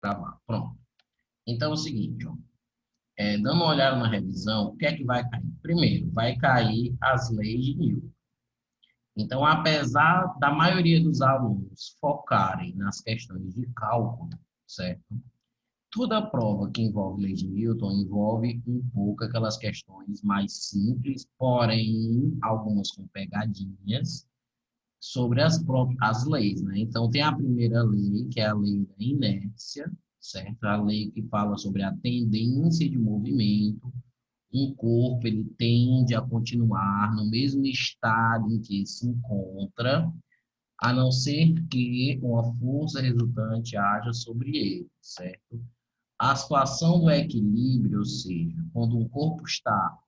gravar. Pronto. Então é o seguinte, ó, dando uma olhada na revisão, o que é que vai cair? Primeiro, vai cair as leis de Newton. Então, apesar da maioria dos alunos focarem nas questões de cálculo, certo? Toda prova que envolve leis de Newton envolve um pouco aquelas questões mais simples, porém algumas com pegadinhas sobre as leis, né? Então tem a primeira lei, que é a lei da inércia, certo? A lei que fala sobre a tendência de movimento. Um corpo ele tende a continuar no mesmo estado em que se encontra, a não ser que uma força resultante haja sobre ele, certo? A situação do equilíbrio, ou seja, quando um corpo está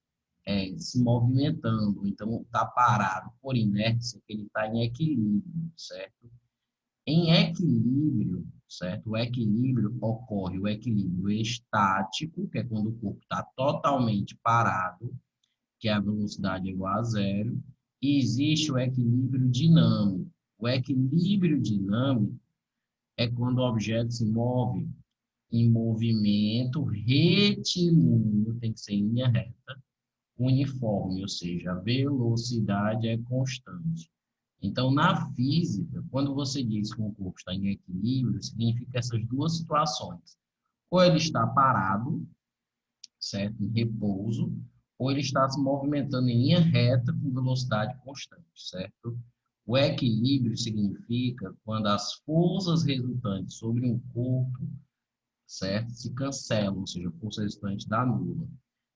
se movimentando, então está parado por inércia, que ele está em equilíbrio, certo? Em equilíbrio, certo? O equilíbrio ocorre, o equilíbrio estático, que é quando o corpo está totalmente parado, que é a velocidade é igual a zero, e existe o equilíbrio dinâmico. O equilíbrio dinâmico é quando o objeto se move em movimento retilíneo, tem que ser em linha reta, uniforme, ou seja, a velocidade é constante. Então, na física, quando você diz que um corpo está em equilíbrio, significa essas duas situações. Ou ele está parado, certo? Em repouso, ou ele está se movimentando em linha reta com velocidade constante, certo? O equilíbrio significa quando as forças resultantes sobre um corpo, certo? Se cancelam, ou seja, a força resultante dá nula,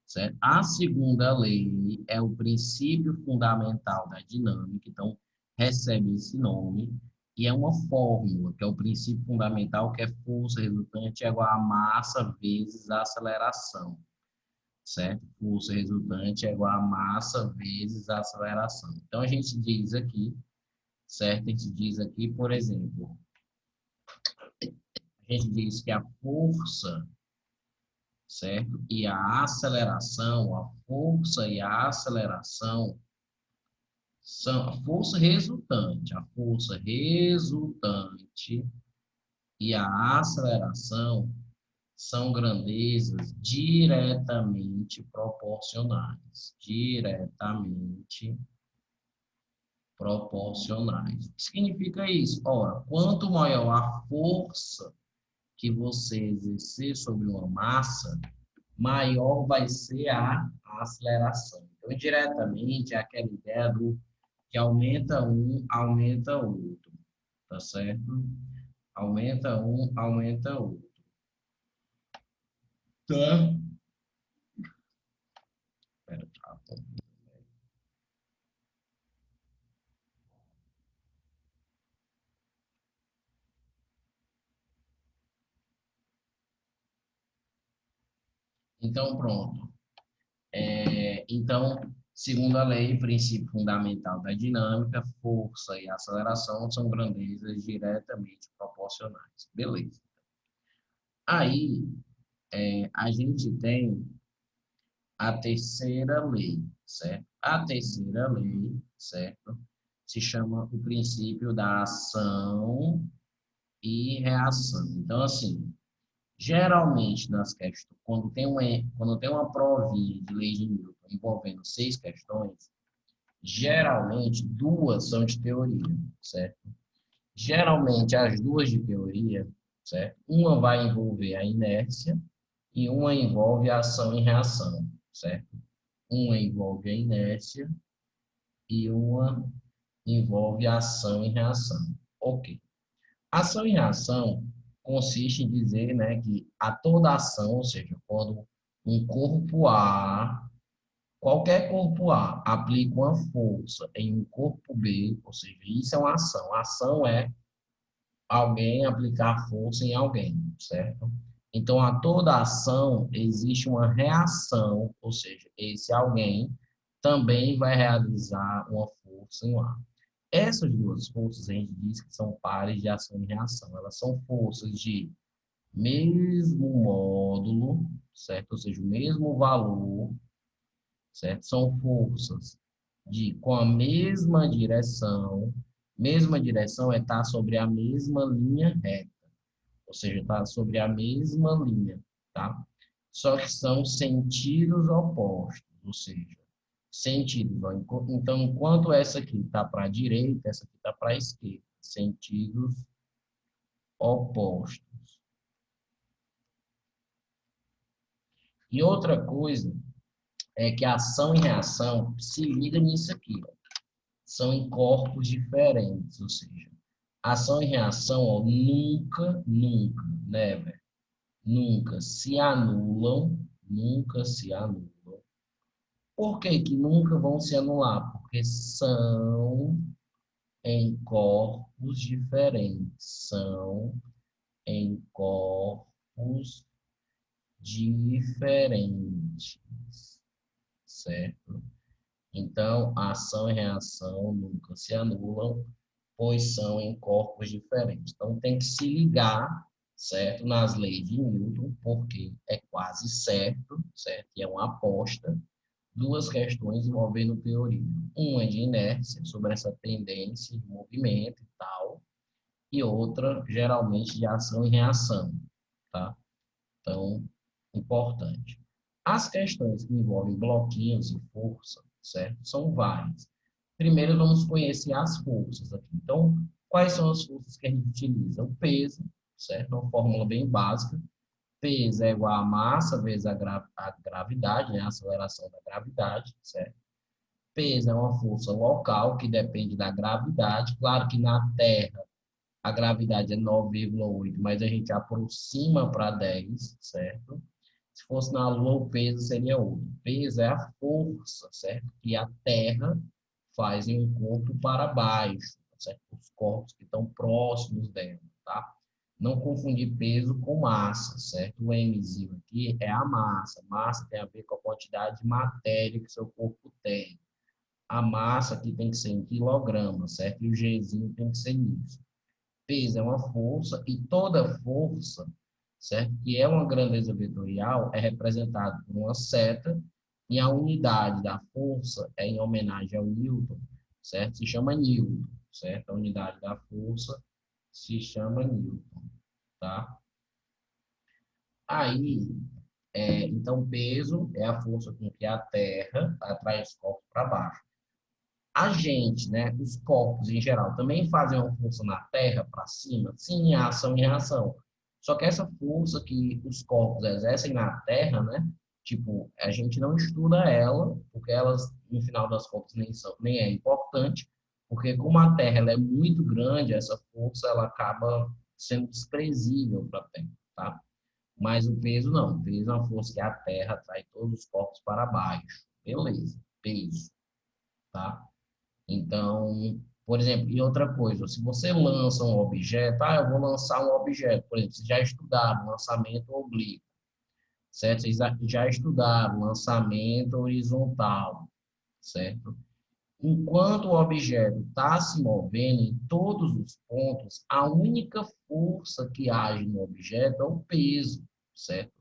certo? A segunda lei é o princípio fundamental da dinâmica, então recebe esse nome, e é uma fórmula, que é o princípio fundamental, que é força resultante é igual a massa vezes a aceleração, certo? Força resultante é igual a massa vezes a aceleração. Então, a gente diz aqui, certo? A gente diz aqui, por exemplo, a gente diz que a força, certo? E a aceleração, a força e a aceleração são a força resultante e a aceleração são grandezas diretamente proporcionais. Diretamente proporcionais. O que significa isso? Ora, quanto maior a força que você exercer sobre uma massa, maior vai ser a aceleração. Então, diretamente, é aquela ideia do que aumenta um, aumenta outro, tá certo? Aumenta um, aumenta outro. Tá? Pera, tá. Então, pronto. Então, segundo a lei, princípio fundamental da dinâmica, força e aceleração são grandezas diretamente proporcionais. Beleza. Aí, a gente tem a terceira lei, certo? A terceira lei, certo? Se chama o princípio da ação e reação. Então, assim, geralmente nas questões, quando tem uma provinha de lei de Newton envolvendo 6 questões, geralmente duas são de teoria, certo? Geralmente as duas de teoria, certo? Uma vai envolver a inércia e uma envolve a ação e reação, certo? Uma envolve a inércia e uma envolve a ação e reação. Ok. Ação e reação consiste em dizer, né, que a toda ação, ou seja, quando um corpo A, qualquer corpo A, aplica uma força em um corpo B, ou seja, isso é uma ação. A ação é alguém aplicar força em alguém, certo? Então, a toda ação existe uma reação, ou seja, esse alguém também vai realizar uma força em um A. Essas duas forças a gente diz que são pares de ação e reação. Elas são forças de mesmo módulo, certo? Ou seja, o mesmo valor, certo? São forças com a mesma direção é estar sobre a mesma linha reta. ou seja, está sobre a mesma linha, tá? Só que são sentidos opostos, ou seja, sentidos. Ó, então, enquanto essa aqui está para a direita, essa aqui está para a esquerda. Sentidos opostos. E outra coisa é que ação e reação se liga nisso aqui, ó. São em corpos diferentes, ou seja, ação e reação, ó, nunca, never, nunca se anulam, nunca se anulam. Por que que nunca vão se anular? Porque são em corpos diferentes, são em corpos diferentes, certo? Então, ação e reação nunca se anulam, pois são em corpos diferentes. Então, tem que se ligar, certo, nas leis de Newton, porque é quase certo, certo? E é uma aposta, duas questões envolvendo teoria. Uma é de inércia, sobre essa tendência de movimento e tal, e outra, geralmente, de ação e reação, tá? Então, importante. As questões que envolvem bloquinhos e força, certo? São várias. Primeiro, vamos conhecer as forças aqui. Então, quais são as forças que a gente utiliza? O peso, certo? Uma fórmula bem básica. Peso é igual a massa vezes a gravidade, né? A aceleração da gravidade, certo? Peso é uma força local que depende da gravidade. Claro que na Terra a gravidade é 9,8, mas a gente aproxima para 10, certo? Se fosse na Lua, o peso seria outro. O peso é a força, certo? Que a Terra faz em um corpo para baixo, certo? Os corpos que estão próximos dela, tá? Não confundir peso com massa, certo? O Mzinho aqui é a massa. Massa tem a ver com a quantidade de matéria que seu corpo tem. A massa aqui tem que ser em quilogramas, certo? E o Gzinho tem que ser nisso. Peso é uma força e toda força, certo? Que é uma grandeza vetorial, é representada por uma seta e a unidade da força é em homenagem ao Newton, certo? Se chama Newton, certo? A unidade da força se chama Newton, tá? Aí, então, peso é a força com que a Terra atrai os corpos para baixo. A gente, né, os corpos em geral, também fazem uma força na Terra para cima? Sim, ação e reação. Só que essa força que os corpos exercem na Terra, né, tipo, a gente não estuda ela, porque elas, no final das contas, nem é importante, porque como a Terra ela é muito grande, essa força ela acaba sendo desprezível para a Terra, tá? Mas o peso não. O peso é uma força que a Terra atrai todos os corpos para baixo. Beleza, peso, tá? Então, por exemplo, e outra coisa, se você lança um objeto, eu vou lançar um objeto, por exemplo, vocês já estudaram lançamento oblíquo, certo? Vocês já estudaram lançamento horizontal, certo? Enquanto o objeto está se movendo em todos os pontos, a única força que age no objeto é o peso, certo?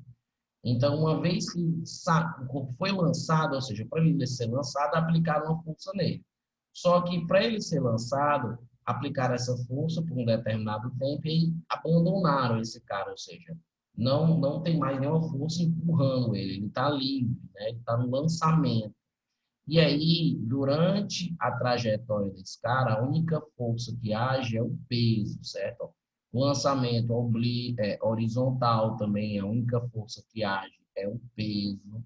Então, uma vez que o corpo foi lançado, ou seja, para ele ser lançado, aplicaram uma força nele. Só que para ele ser lançado, aplicaram essa força por um determinado tempo e abandonaram esse cara, ou seja, não tem mais nenhuma força empurrando ele está livre, né? Ele está no lançamento. E aí, durante a trajetória desse cara, a única força que age é o peso, certo? O lançamento horizontal também, a única força que age é o peso,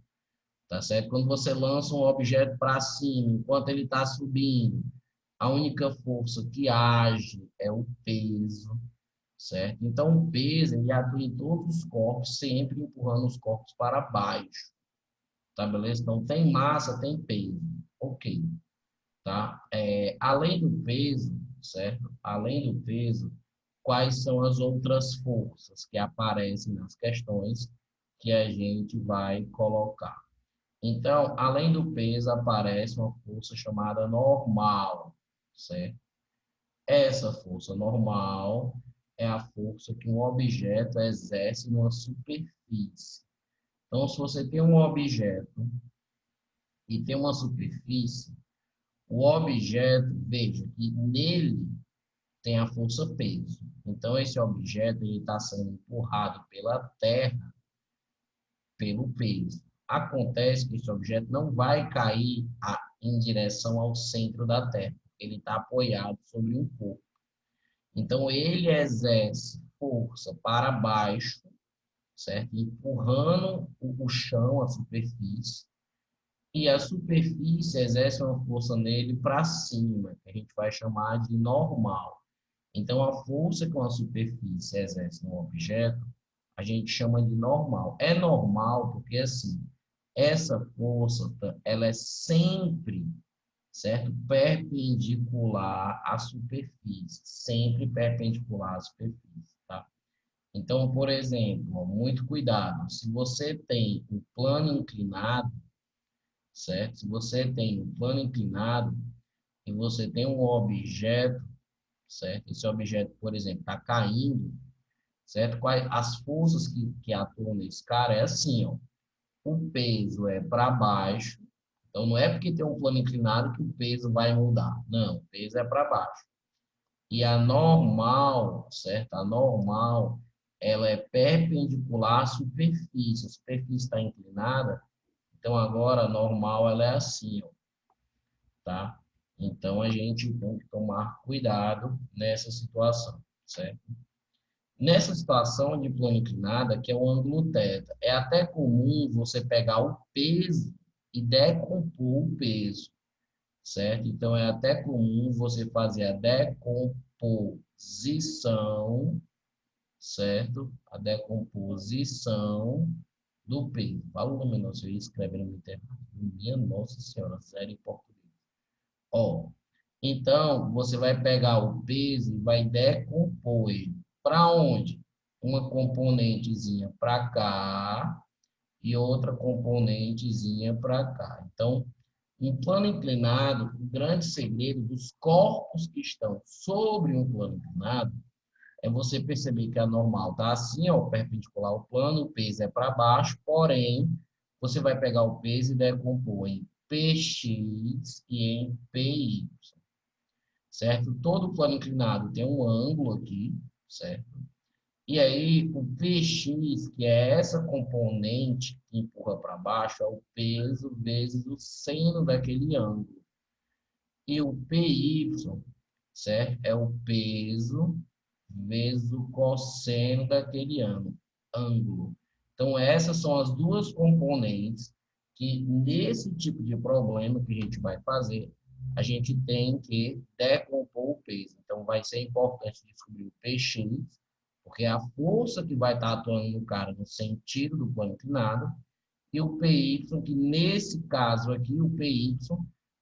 tá certo? Quando você lança um objeto para cima, enquanto ele está subindo, a única força que age é o peso, certo? Então, o peso, ele atua em todos os corpos, sempre empurrando os corpos para baixo, tá beleza? Então, tem massa, tem peso, ok, tá? Além do peso, certo? Além do peso, quais são as outras forças que aparecem nas questões que a gente vai colocar? Então, além do peso, aparece uma força chamada normal, certo? Essa força normal é a força que um objeto exerce numa superfície. Então, se você tem um objeto e tem uma superfície, o objeto, veja que nele tem a força peso. Então, esse objeto está sendo empurrado pela terra, pelo peso. Acontece que esse objeto não vai cair em direção ao centro da terra. Ele está apoiado sobre um corpo. Então, ele exerce força para baixo, certo? Empurrando o chão, a superfície. E a superfície exerce uma força nele para cima, que a gente vai chamar de normal. Então, a força que uma superfície exerce no objeto, a gente chama de normal. É normal porque, assim, essa força, ela é sempre, certo? Perpendicular à superfície. Sempre perpendicular à superfície, tá? Então, por exemplo, muito cuidado. Se você tem um plano inclinado, certo? Se você tem um plano inclinado e você tem um objeto, certo? Esse objeto, por exemplo, está caindo, certo? Quais as forças que atuam nesse cara é assim, ó. O peso é para baixo, então não é porque tem um plano inclinado que o peso vai mudar. Não, o peso é para baixo. E a normal, certo? A normal, ela é perpendicular à superfície. A superfície está inclinada, então agora a normal ela é assim, ó, tá? Então a gente tem que tomar cuidado nessa situação, certo? Nessa situação de plano inclinado, que é o ângulo θ, é até comum você pegar o peso e decompor o peso, certo? Então, é até comum você fazer a decomposição, certo? A decomposição do peso. Fala o nome nosso aí, escreve no interno. Minha Nossa Senhora, zero em português. Ó, então, você vai pegar o peso e vai decompor ele. Para onde? Uma componentezinha para cá e outra componentezinha para cá. Então, um plano inclinado, o grande segredo dos corpos que estão sobre um plano inclinado é você perceber que a normal está assim, ó, perpendicular ao plano, o peso é para baixo, porém, você vai pegar o peso e decompor em Px e em Py, certo? Todo plano inclinado tem um ângulo aqui, certo? E aí, o Px, que é essa componente que empurra para baixo, é o peso vezes o seno daquele ângulo. E o Py, certo? É o peso vezes o cosseno daquele ângulo. Então, essas são as duas componentes que, nesse tipo de problema que a gente vai fazer, a gente tem que decompor o peso. Então, vai ser importante descobrir o Px, porque é a força que vai estar atuando no cara no sentido do plano inclinado, e o PY, que nesse caso aqui, o PY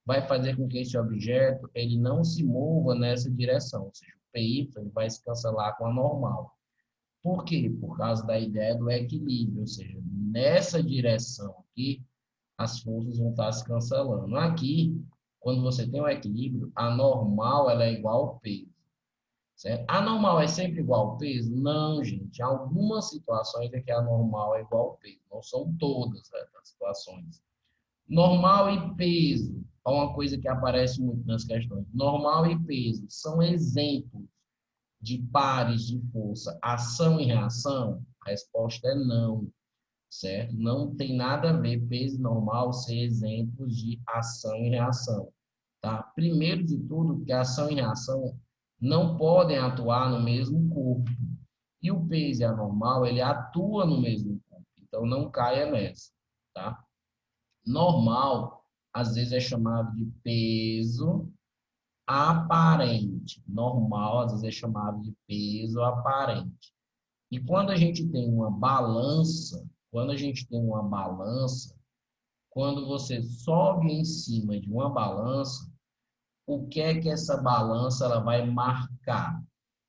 vai fazer com que esse objeto ele não se mova nessa direção, ou seja, o PY ele vai se cancelar com a normal. Por quê? Por causa da ideia do equilíbrio, ou seja, nessa direção aqui, as forças vão estar se cancelando. Aqui, quando você tem o equilíbrio, a normal ela é igual ao peso. Certo? A normal é sempre igual ao peso? Não, gente. Em algumas situações é que a normal é igual ao peso. Não são todas, né, as situações. Normal e peso é uma coisa que aparece muito nas questões. Normal e peso são exemplos de pares de força, ação e reação? A resposta é não, certo? Não tem nada a ver peso e normal ser exemplos de ação e reação, tá? Primeiro de tudo, que ação e reação não podem atuar no mesmo corpo. E o peso e a normal, ele atua no mesmo corpo. Então, não caia nessa, tá? Normal, às vezes é chamado de peso aparente. Normal, às vezes é chamado de peso aparente. E quando a gente tem uma balança, quando você sobe em cima de uma balança, o que é que essa balança ela vai marcar,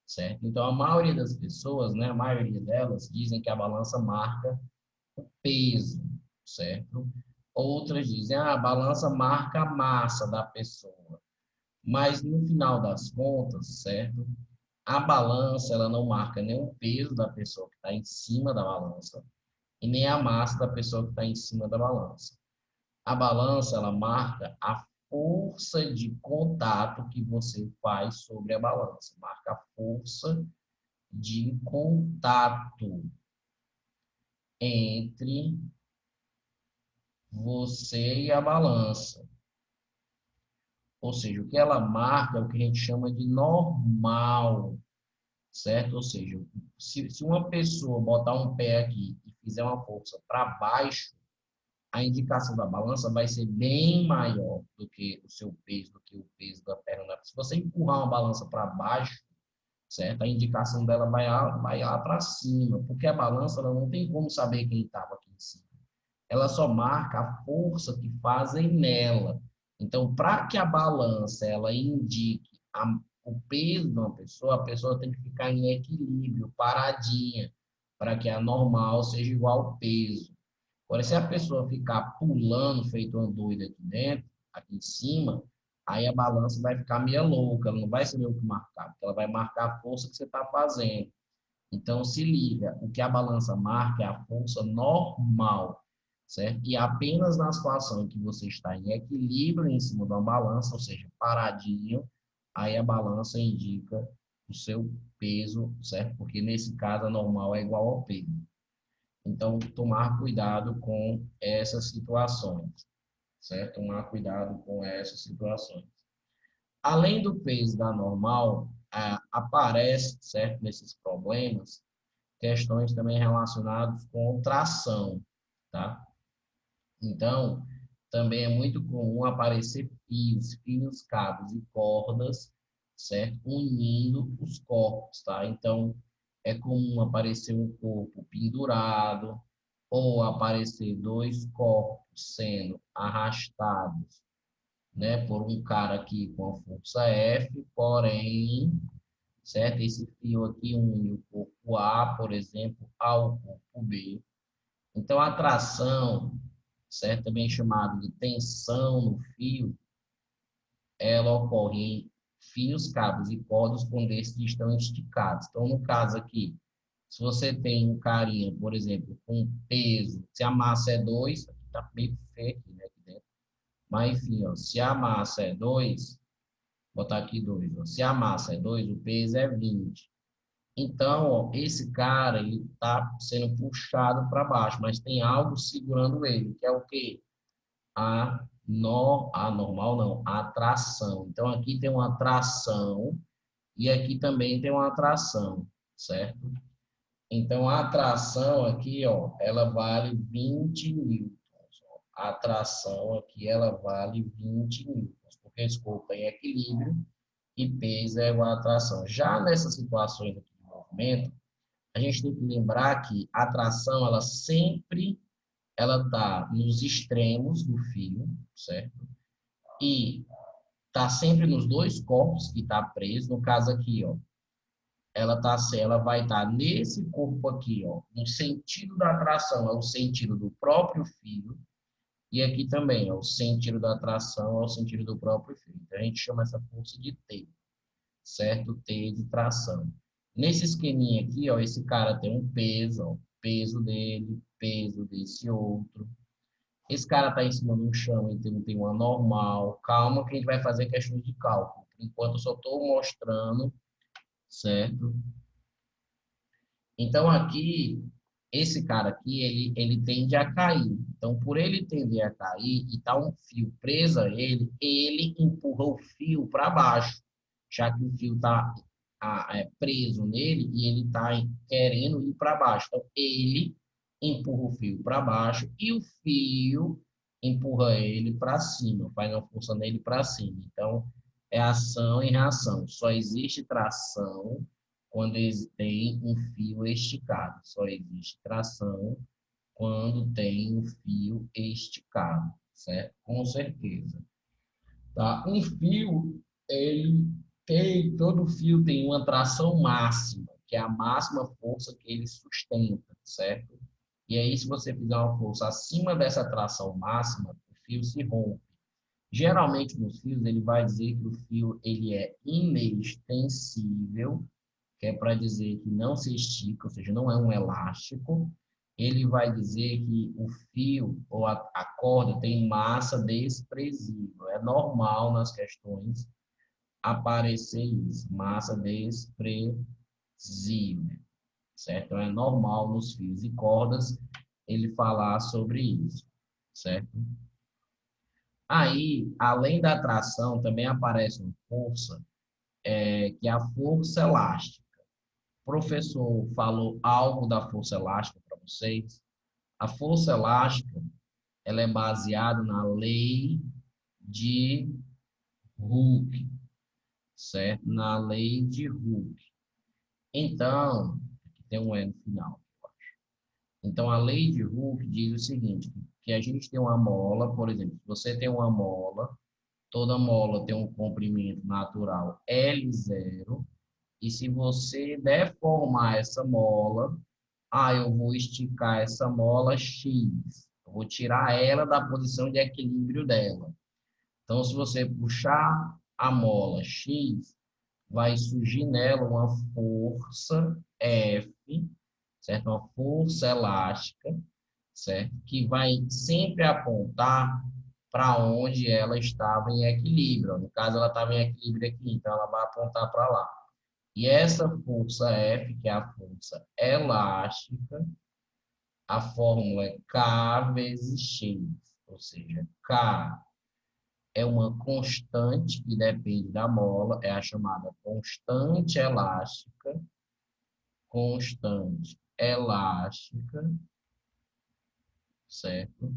certo? Então, a maioria das pessoas, né, a maioria delas, dizem que a balança marca o peso, certo? Outras dizem, a balança marca a massa da pessoa. Mas, no final das contas, certo? A balança, ela não marca nem o peso da pessoa que está em cima da balança e nem a massa da pessoa que está em cima da balança. A balança, ela marca a força de contato que você faz sobre a balança. Marca a força de contato entre você e a balança. Ou seja, o que ela marca é o que a gente chama de normal, certo? Ou seja, se uma pessoa botar um pé aqui e fizer uma força para baixo, a indicação da balança vai ser bem maior do que o seu peso, do que o peso da perna. Se você empurrar uma balança para baixo, certo? A indicação dela vai lá para cima, porque a balança ela não tem como saber quem estava aqui em cima. Ela só marca a força que fazem nela. Então, para que a balança ela indique o peso de uma pessoa, a pessoa tem que ficar em equilíbrio, paradinha, para que a normal seja igual ao peso. Agora, se a pessoa ficar pulando, feito uma doida aqui dentro, aqui em cima, aí a balança vai ficar meio louca, ela não vai saber o que marcar, porque ela vai marcar a força que você está fazendo. Então, se liga, o que a balança marca é a força normal, certo? E apenas na situação em que você está em equilíbrio em cima da balança, ou seja, paradinho, aí a balança indica o seu peso, certo? Porque nesse caso a normal é igual ao peso. Então, tomar cuidado com essas situações, certo? Tomar cuidado com essas situações. Além do peso da normal, aparece, certo, nesses problemas, questões também relacionadas com tração, tá? Então, também é muito comum aparecer fios, cabos e cordas, certo? Unindo os corpos, tá? Então, é comum aparecer um corpo pendurado ou aparecer dois corpos sendo arrastados, né, por um cara aqui com a força F, porém, certo? Esse fio aqui une o corpo A, por exemplo, ao corpo B. Então, a tração, certo? Também chamado de tensão no fio, ela ocorre em fios, cabos e cordas quando esses estão esticados. Então, no caso aqui, se você tem um carinha, por exemplo, com peso, se a massa é 2, tá bem feio aqui, né, aqui dentro. Mas, enfim, ó, se a massa é 2, botar aqui 2, ó, se a massa é 2, o peso é 20. Então, ó, esse cara, ele está sendo puxado para baixo, mas tem algo segurando ele, que é o quê? A normal não, a tração. Então, aqui tem uma tração e aqui também tem uma tração, certo? Então, a tração aqui, ó, ela vale 20 newtons. A tração aqui, ela vale 20 newtons, porque esse corpo é em equilíbrio e peso é igual a tração. Já nessas situações aqui de movimento, a gente tem que lembrar que a tração, ela está nos extremos do fio, certo? E está sempre nos dois corpos que está preso. No caso aqui, ó, ela vai estar nesse corpo aqui, ó, no sentido da tração, é o sentido do próprio fio. E aqui também, ó, o sentido da tração é o sentido do próprio fio. Então, a gente chama essa força de T, certo? T de tração. Nesse esqueminha aqui, ó, esse cara tem um peso, ó, peso dele, peso desse outro. Esse cara está em cima de um chão, então tem uma normal. Calma que a gente vai fazer questões de cálculo. Por enquanto, eu só estou mostrando, certo? Então, aqui, esse cara aqui, ele tende a cair. Então, por ele tender a cair e tá um fio preso a ele empurra o fio para baixo, já que o fio está preso nele e ele está querendo ir para baixo. Então, ele empurra o fio para baixo e o fio empurra ele para cima, faz uma força nele para cima. Então, é ação e reação. Só existe tração quando tem um fio esticado. Só existe tração quando tem um fio esticado, certo? Com certeza. Tá? Um fio, todo fio tem uma tração máxima, que é a máxima força que ele sustenta, certo? E aí, se você fizer uma força acima dessa tração máxima, o fio se rompe. Geralmente, nos fios, ele vai dizer que o fio ele é inextensível, que é para dizer que não se estica, ou seja, não é um elástico, ele vai dizer que o fio ou a corda tem massa desprezível. É normal nas questões aparecer isso, massa desprezível, certo? Então, é normal nos fios e cordas ele falar sobre isso, certo? Aí, além da tração, também aparece uma força, que é a força elástica. O professor falou algo da força elástica para vocês? A força elástica, ela é baseada na lei de Hooke, certo? Na lei de Hooke. Então, aqui tem um E no final. Então, a lei de Hooke diz o seguinte, que a gente tem uma mola, por exemplo, se você tem uma mola, toda mola tem um comprimento natural L0, e se você deformar essa mola, eu vou esticar essa mola X, eu vou tirar ela da posição de equilíbrio dela. Então, se você puxar a mola X, vai surgir nela uma força F, certo? Uma força elástica, certo? Que vai sempre apontar para onde ela estava em equilíbrio. No caso, ela estava em equilíbrio aqui, então ela vai apontar para lá. E essa força F, que é a força elástica, a fórmula é K vezes X, ou seja, K é uma constante que depende da mola, é a chamada constante elástica, certo?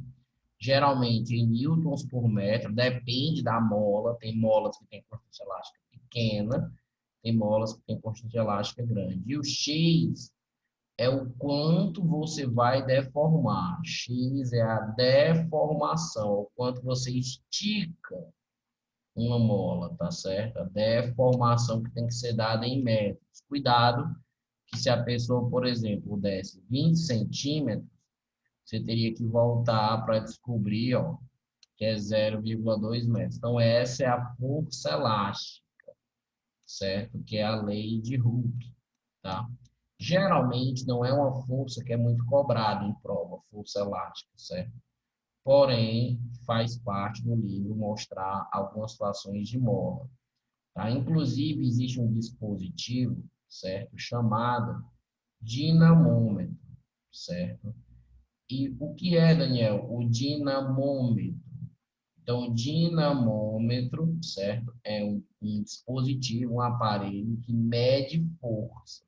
Geralmente em newtons por metro, depende da mola, tem molas que têm constante elástica pequena, tem molas que têm constante elástica grande. E o X é o quanto você vai deformar. X é a deformação, o quanto você estica uma mola, tá certo? A deformação que tem que ser dada em metros. Cuidado, que se a pessoa, por exemplo, desse 20 centímetros, você teria que voltar para descobrir, ó, que é 0,2 metros. Então, essa é a força elástica, certo? Que é a lei de Hooke, tá? Geralmente, não é uma força que é muito cobrada em prova, força elástica, certo? Porém, faz parte do livro mostrar algumas situações de mola. Tá? Inclusive, existe um dispositivo, certo? Chamado dinamômetro, certo? E o que é, Daniel? O dinamômetro. Então, o dinamômetro, certo? É um dispositivo, um aparelho que mede força.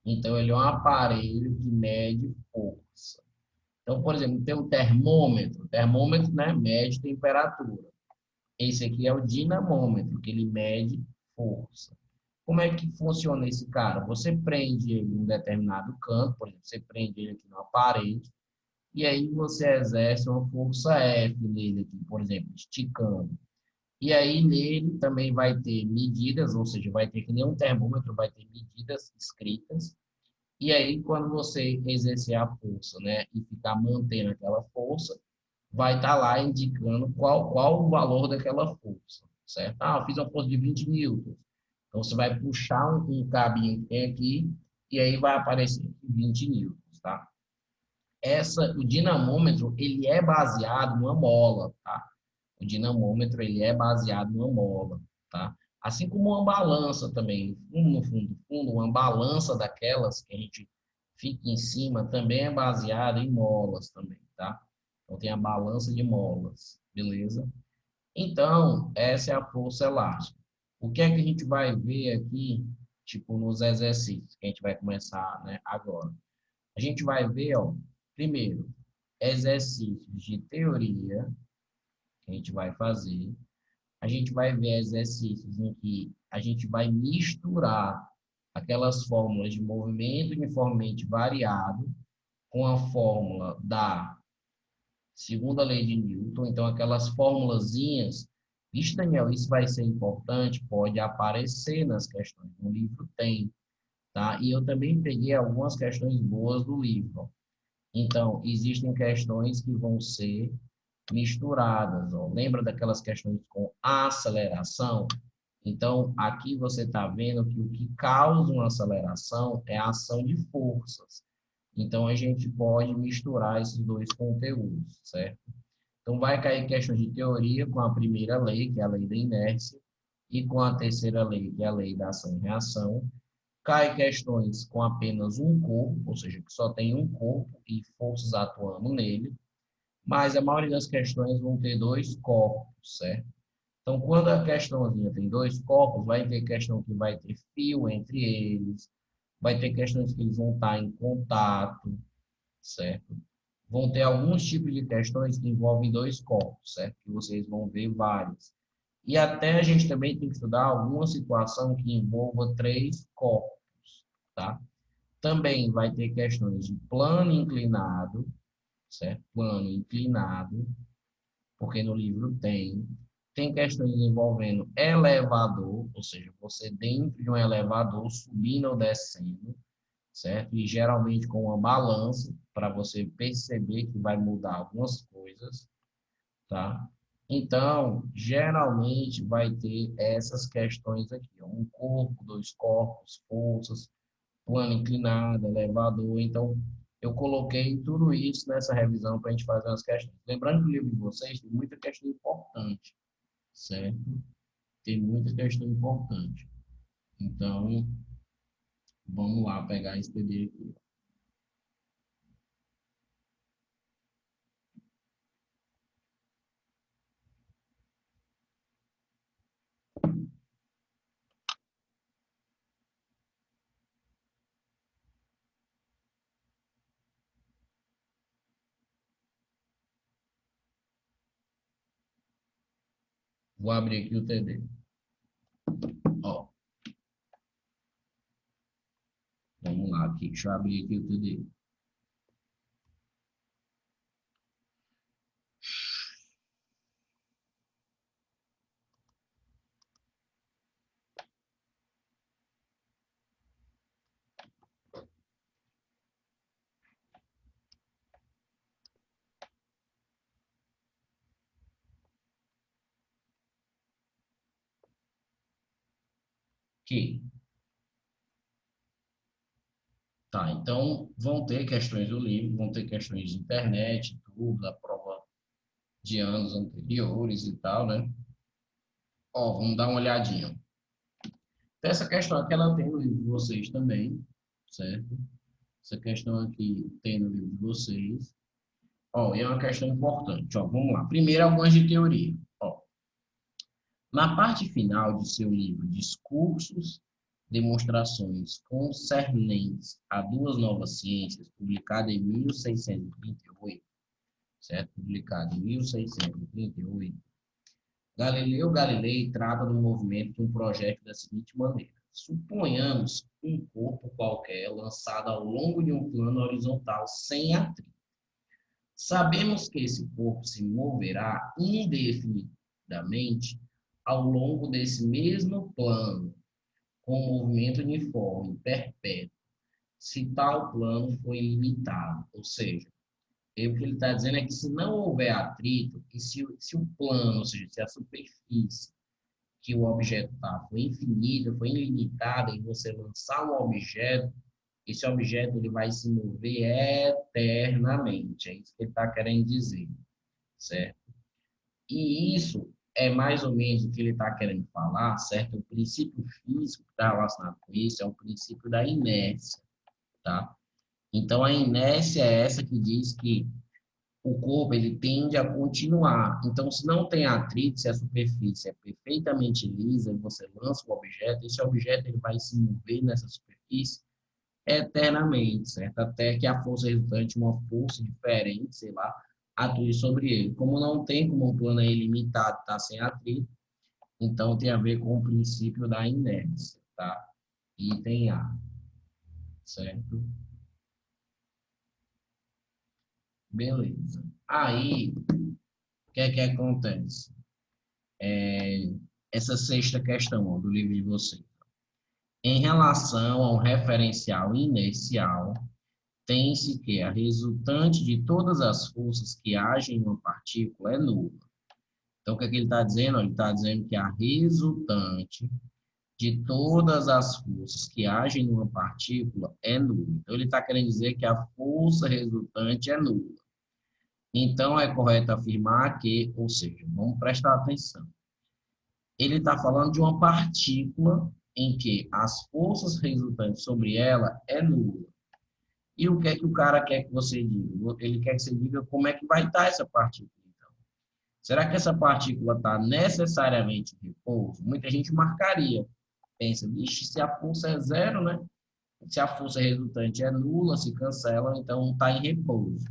Então, ele é um aparelho que mede força. Então, por exemplo, tem um termômetro. O termômetro, né, mede temperatura. Esse aqui é o dinamômetro, que ele mede força. Como é que funciona esse cara? Você prende ele em um determinado canto, por exemplo, você prende ele aqui numa parede, e aí você exerce uma força F nele aqui, por exemplo, esticando. E aí nele também vai ter medidas, ou seja, vai ter que nem um termômetro, vai ter medidas escritas. E aí quando você exercer a força, né, e ficar mantendo aquela força, vai estar lá indicando qual o valor daquela força, certo? Eu fiz uma força de 20 newtons. Então, você vai puxar um cabinho que tem aqui e aí vai aparecer 20 newtons, tá? O dinamômetro, ele é baseado numa mola, tá? O dinamômetro, ele é baseado numa mola, tá? Assim como uma balança também, no fundo, uma balança daquelas que a gente fica em cima também é baseada em molas também, tá? Então, tem a balança de molas, beleza? Então, essa é a força elástica. O que é que a gente vai ver aqui, tipo, nos exercícios que a gente vai começar, né, agora? A gente vai ver, ó, primeiro, exercícios de teoria que a gente vai fazer. A gente vai ver exercícios em que a gente vai misturar aquelas fórmulas de movimento uniformemente variado com a fórmula da segunda lei de Newton. Então, aquelas formulazinhas, vixe, Daniel, isso vai ser importante, pode aparecer nas questões. No livro tem, tá? E eu também peguei algumas questões boas do livro. Então, existem questões que vão ser misturadas. Ó. Lembra daquelas questões com aceleração? Então, aqui você está vendo que o que causa uma aceleração é a ação de forças. Então, a gente pode misturar esses dois conteúdos, certo? Então, vai cair questões de teoria com a primeira lei, que é a lei da inércia, e com a terceira lei, que é a lei da ação e reação. Cai questões com apenas um corpo, ou seja, que só tem um corpo e forças atuando nele, mas a maioria das questões vão ter dois corpos, certo? Então, quando a questãozinha tem dois corpos, vai ter questão que vai ter fio entre eles, vai ter questões que eles vão estar em contato, certo? Vão ter alguns tipos de questões que envolvem dois corpos, certo? Que vocês vão ver vários. E até a gente também tem que estudar alguma situação que envolva três corpos, tá? Também vai ter questões de plano inclinado, certo? Plano inclinado, porque no livro tem. Tem questões envolvendo elevador, ou seja, você dentro de um elevador subindo ou descendo, certo? E geralmente com uma balança para você perceber que vai mudar algumas coisas, tá? Então, geralmente vai ter essas questões aqui, ó, um corpo, dois corpos, forças, plano inclinado, elevador. Então, eu coloquei tudo isso nessa revisão para a gente fazer as questões. Lembrando que o livro de vocês tem muita questão importante, certo? Tem muita questão importante. Então, vamos lá pegar esse PD aqui. Vou abrir aqui o TD. Ó, vamos lá aqui. Deixa eu abrir aqui o TD. Aqui. Tá, então vão ter questões do livro, vão ter questões de internet, tudo, da prova de anos anteriores e tal, né? Ó, vamos dar uma olhadinha. Então, essa questão aqui, ela tem no livro de vocês também, certo? Essa questão aqui tem no livro de vocês. Ó, e é uma questão importante, ó, vamos lá. Primeiro, algumas de teoria. Ó, na parte final de seu livro, Discursos, Demonstrações concernentes a duas novas ciências, publicado em 1638, certo? Publicado em 1638, Galileu Galilei trata do movimento de um projeto da seguinte maneira: suponhamos um corpo qualquer lançado ao longo de um plano horizontal sem atrito. Sabemos que esse corpo se moverá indefinidamente ao longo desse mesmo plano, com um movimento uniforme, perpétuo, se tal plano for ilimitado. Ou seja, o que ele está dizendo é que se não houver atrito, e se o plano, ou seja, se a superfície que o objeto está foi infinita, foi ilimitada, e você lançar um objeto, esse objeto ele vai se mover eternamente. É isso que ele está querendo dizer, certo? E isso é mais ou menos o que ele está querendo falar, certo? O princípio físico que está relacionado com isso é o princípio da inércia, tá? Então, a inércia é essa que diz que o corpo ele tende a continuar. Então, se não tem atrito, se a superfície é perfeitamente lisa e você lança o objeto, esse objeto ele vai se mover nessa superfície eternamente, certo? Até que a força resultante, uma força diferente, sei lá, atue sobre ele. Como não tem, como o plano é ilimitado, está sem atrito, então tem a ver com o princípio da inércia, tá? Item A, certo? Beleza. Aí, o que é que acontece? Essa sexta questão ó, do livro de vocês. Em relação ao referencial inercial, tem-se que a resultante de todas as forças que agem em uma partícula é nula. Então, o que é que ele está dizendo? Ele está dizendo que a resultante de todas as forças que agem numa partícula é nula. Então, ele está querendo dizer que a força resultante é nula. Então, é correto afirmar que, ou seja, vamos prestar atenção. Ele está falando de uma partícula em que as forças resultantes sobre ela é nula. E o que é que o cara quer que você diga? Ele quer que você diga como é que vai estar essa partícula. Então, será que essa partícula está necessariamente em repouso? Muita gente marcaria. Pensa, vixe, se a força é zero, né? Se a força resultante é nula, se cancela, então está em repouso.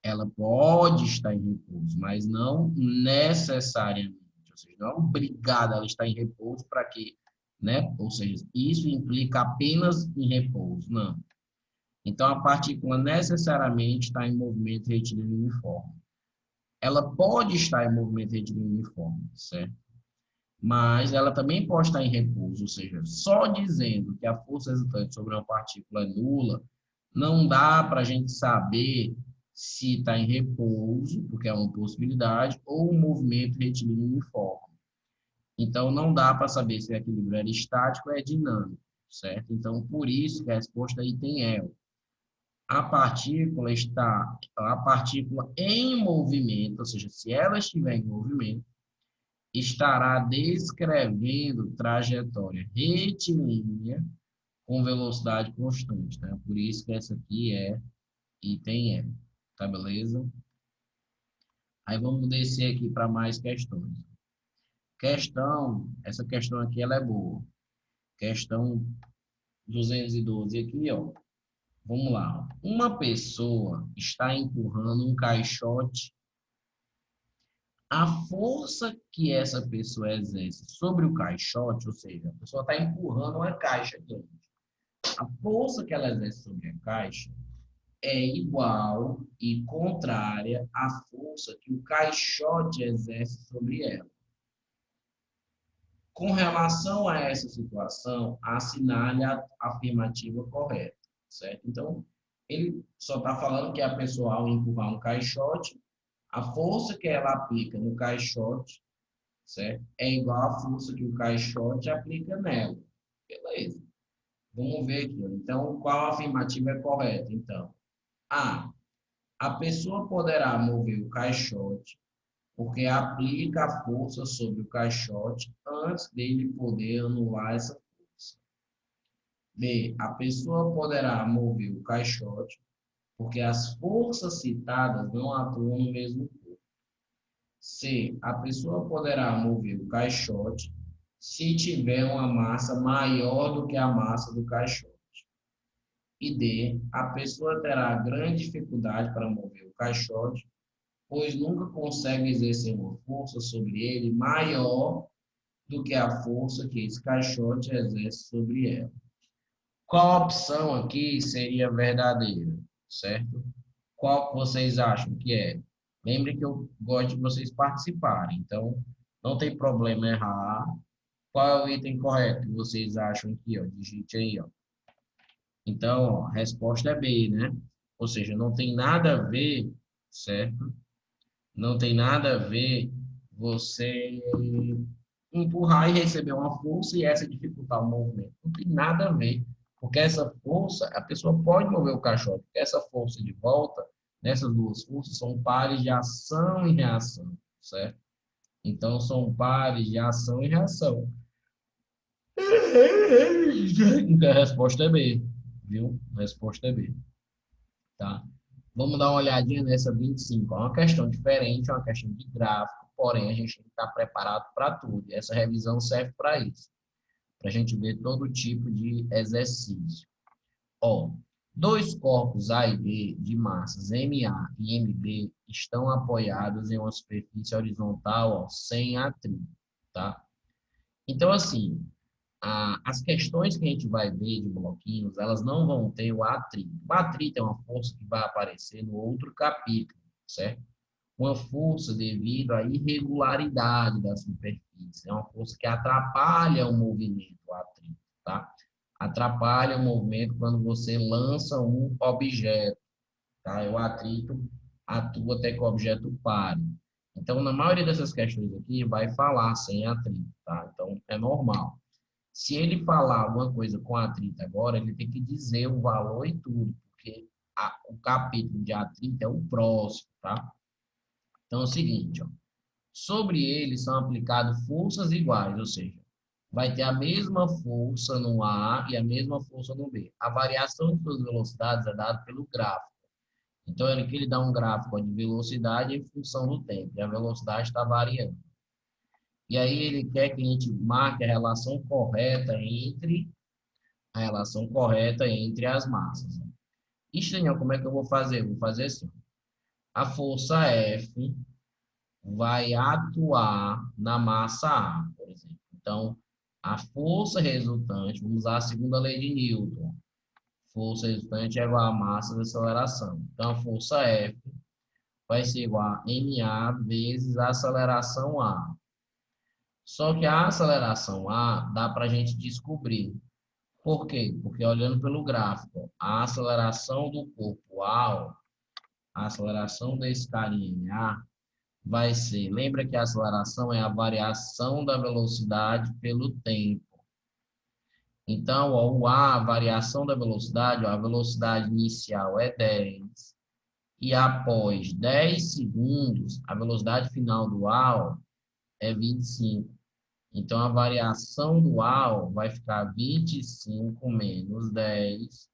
Ela pode estar em repouso, mas não necessariamente. Ou seja, não é obrigada ela estar em repouso para quê? Né? Ou seja, isso implica apenas em repouso, não. Então, a partícula necessariamente está em movimento retilíneo uniforme. Ela pode estar em movimento retilíneo uniforme, certo? Mas ela também pode estar em repouso, ou seja, só dizendo que a força resultante sobre uma partícula é nula, não dá para a gente saber se está em repouso, porque é uma possibilidade, ou um movimento retilíneo uniforme. Então, não dá para saber se o equilíbrio é estático ou é dinâmico, certo? Então, por isso que a resposta aí tem ela. A partícula em movimento, ou seja, se ela estiver em movimento, estará descrevendo trajetória retilínea com velocidade constante, tá? Por isso que essa aqui é item E, tá beleza? Aí vamos descer aqui para mais questões. Essa questão aqui ela é boa. Questão 212 aqui, ó. Vamos lá. Uma pessoa está empurrando um caixote. A força que essa pessoa exerce sobre o caixote, ou seja, a pessoa está empurrando uma caixa grande. A força que ela exerce sobre a caixa é igual e contrária à força que o caixote exerce sobre ela. Com relação a essa situação, assinale a afirmativa correta, certo? Então, ele só está falando que a pessoa, ao empurrar um caixote, a força que ela aplica no caixote, certo? É igual à força que o caixote aplica nela. Beleza. Vamos ver aqui. Então, qual afirmativa é correta? Então, a pessoa poderá mover o caixote porque aplica a força sobre o caixote antes dele poder anular essa força. B, a pessoa poderá mover o caixote porque as forças citadas não atuam no mesmo corpo. C, a pessoa poderá mover o caixote se tiver uma massa maior do que a massa do caixote. E D, a pessoa terá grande dificuldade para mover o caixote, pois nunca consegue exercer uma força sobre ele maior do que a força que esse caixote exerce sobre ela. Qual a opção aqui seria verdadeira, certo? Qual que vocês acham que é? Lembre que eu gosto de vocês participarem, então não tem problema errar. Qual é o item correto que vocês acham aqui, ó? Digite aí, ó. Então, ó, a resposta é B, né? Ou seja, não tem nada a ver, certo? Não tem nada a ver você empurrar e receber uma força e essa dificultar o movimento. Não tem nada a ver, porque essa força, a pessoa pode mover o caixote, porque essa força de volta, nessas duas forças, são pares de ação e reação, certo? Então, são pares de ação e reação. Então, a resposta é B, viu? A resposta é B, tá? Vamos dar uma olhadinha nessa 25. É uma questão diferente, é uma questão de gráfico, porém a gente tem que estar preparado para tudo. E essa revisão serve para isso, para a gente ver todo tipo de exercício. Ó, dois corpos A e B de massas MA e MB estão apoiados em uma superfície horizontal, ó, sem atrito, tá? Então, assim, as questões que a gente vai ver de bloquinhos, elas não vão ter o atrito. O atrito é uma força que vai aparecer no outro capítulo, certo? Uma força devido à irregularidade da superfície. É uma força que atrapalha o movimento, o atrito, tá? Atrapalha o movimento quando você lança um objeto, tá? O atrito atua até que o objeto pare. Então, na maioria dessas questões aqui, vai falar sem atrito, tá? Então, é normal. Se ele falar alguma coisa com atrito agora, ele tem que dizer o valor e tudo, porque o capítulo de atrito é o próximo, tá? Então é o seguinte, ó, sobre ele são aplicadas forças iguais, ou seja, vai ter a mesma força no A e a mesma força no B. A variação de suas velocidades é dada pelo gráfico. Então, ele dá um gráfico de velocidade em função do tempo, e a velocidade está variando. E aí ele quer que a gente marque a relação correta entre as massas. Ixi, Daniel, como é que eu vou fazer? Eu vou fazer assim. A força F vai atuar na massa A, por exemplo. Então, a força resultante, vamos usar a segunda lei de Newton. Força resultante é igual à massa da aceleração. Então, a força F vai ser igual a ma vezes a aceleração A. Só que a aceleração A dá para a gente descobrir. Por quê? Porque olhando pelo gráfico, a aceleração do corpo A, a aceleração desse carinha em A, vai ser, lembra que a aceleração é a variação da velocidade pelo tempo. Então, ó, o A, a variação da velocidade, ó, a velocidade inicial é 10, e após 10 segundos, a velocidade final do A, ó, é 25. Então, a variação do A, ó, vai ficar 25 menos 10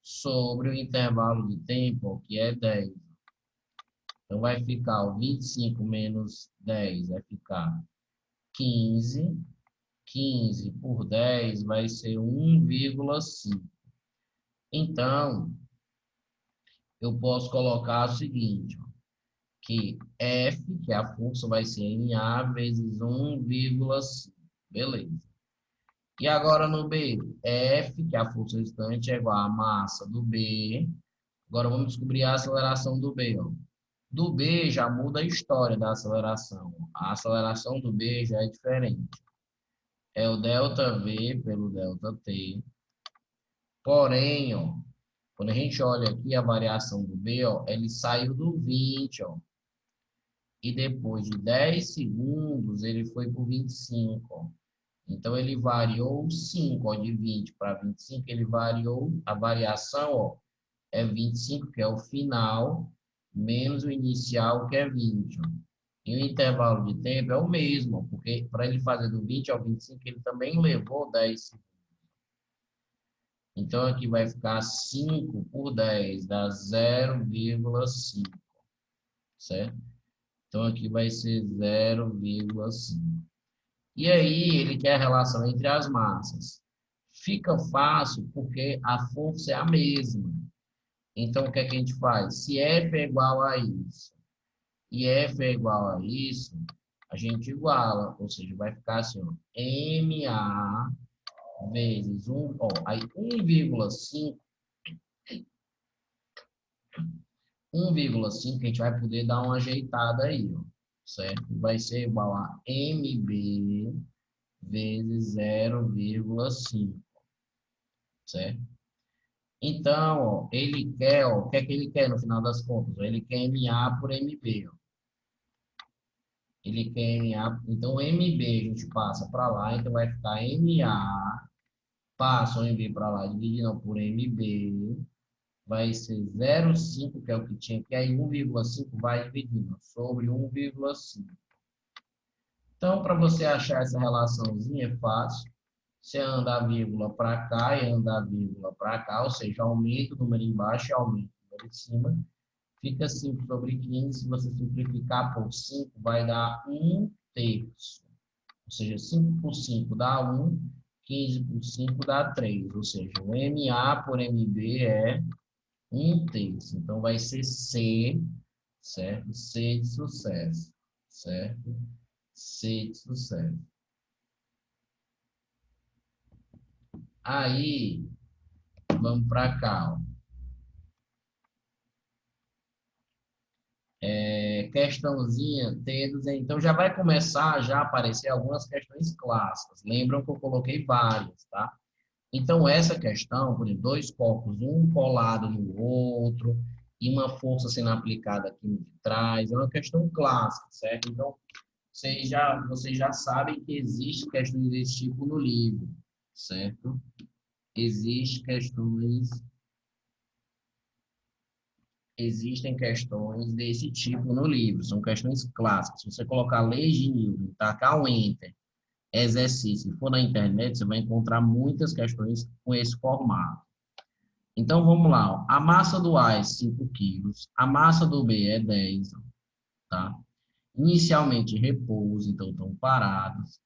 sobre o intervalo de tempo, ó, que é 10. Então, vai ficar o 25 menos 10, vai ficar 15. 15 por 10 vai ser 1,5. Então, eu posso colocar o seguinte, ó, que F, que é a força, vai ser MA vezes 1,5. Beleza. E agora no B, F, que é a força restante, é igual à massa do B. Agora vamos descobrir a aceleração do B, ó. Do B já muda a história da aceleração. A aceleração do B já é diferente. É o ΔV pelo ΔT. Porém, ó, quando a gente olha aqui a variação do B, ó, ele saiu do 20, ó, e depois de 10 segundos ele foi para o 25. Ó. Então ele variou 5, ó, de 20 para 25, ele variou, a variação, ó, é 25, que é o final, menos o inicial, que é 20. Ó. E o intervalo de tempo é o mesmo, porque para ele fazer do 20 ao 25, ele também levou 10 segundos. Então, aqui vai ficar 5 por 10, dá 0,5, certo? Então, aqui vai ser 0,5. E aí, ele quer a relação entre as massas. Fica fácil porque a força é a mesma. Então, o que é que a gente faz? Se F é igual a isso e F é igual a isso, a gente iguala. Ou seja, vai ficar assim, ó, MA vezes 1, ó, aí 1,5 1,5 a gente vai poder dar uma ajeitada aí, ó, certo? Vai ser igual a MB vezes 0,5, certo? Então, ó, ele quer, ó, o que é que ele quer no final das contas? Ó, ele quer MA por MB, ó. Ele quer MA, então MB a gente passa para lá, então vai ficar MA, passa o MB para lá, dividindo por MB, vai ser 0,5, que é o que tinha aqui, aí 1,5 vai dividindo sobre 1,5. Então, para você achar essa relaçãozinha é fácil. Você anda a vírgula para cá e anda a vírgula para cá, ou seja, aumenta o número embaixo e aumenta o número em cima. Fica 5 sobre 15. Se você simplificar por 5, vai dar 1/3. Ou seja, 5 por 5 dá 1, 15 por 5 dá 3. Ou seja, o MA por MB é 1/3. Então, vai ser C, certo? C de sucesso, certo? C de sucesso. Aí, vamos para cá, ó. Questãozinha, dedos, então já vai começar já a aparecer algumas questões clássicas. Lembram que eu coloquei várias, tá? Então, essa questão, por exemplo, dois corpos, um colado no outro, e uma força sendo aplicada aqui de trás, é uma questão clássica, certo? Então, vocês já sabem que existe questões desse tipo no livro. certo? Existem questões desse tipo no livro, são questões clássicas. Se você colocar leis de Newton, tacar o Enter, exercício, e for na internet, você vai encontrar muitas questões com esse formato. Então, vamos lá. Ó. A massa do A é 5 quilos, a massa do B é 10, tá? Inicialmente em repouso, então estão parados,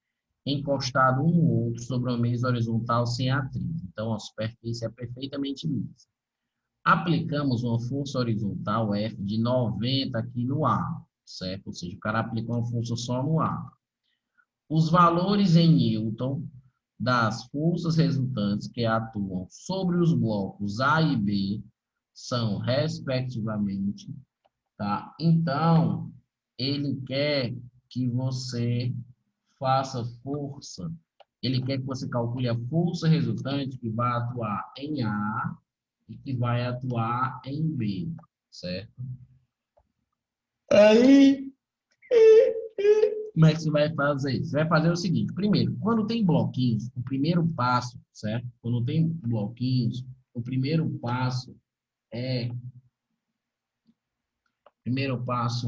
encostados um no outro sobre uma mesa horizontal sem atrito. Então, a superfície é perfeitamente lisa. Aplicamos uma força horizontal F de 90 aqui no A, certo? Ou seja, o cara aplicou uma força só no A. Os valores em Newton das forças resultantes que atuam sobre os blocos A e B são, respectivamente, tá? Então, ele quer que você faça força, ele quer que você calcule a força resultante que vai atuar em A e que vai atuar em B, certo? Aí, como é que você vai fazer isso? Você vai fazer o seguinte, primeiro, quando tem bloquinhos, o primeiro passo, certo? Quando tem bloquinhos, o é, primeiro passo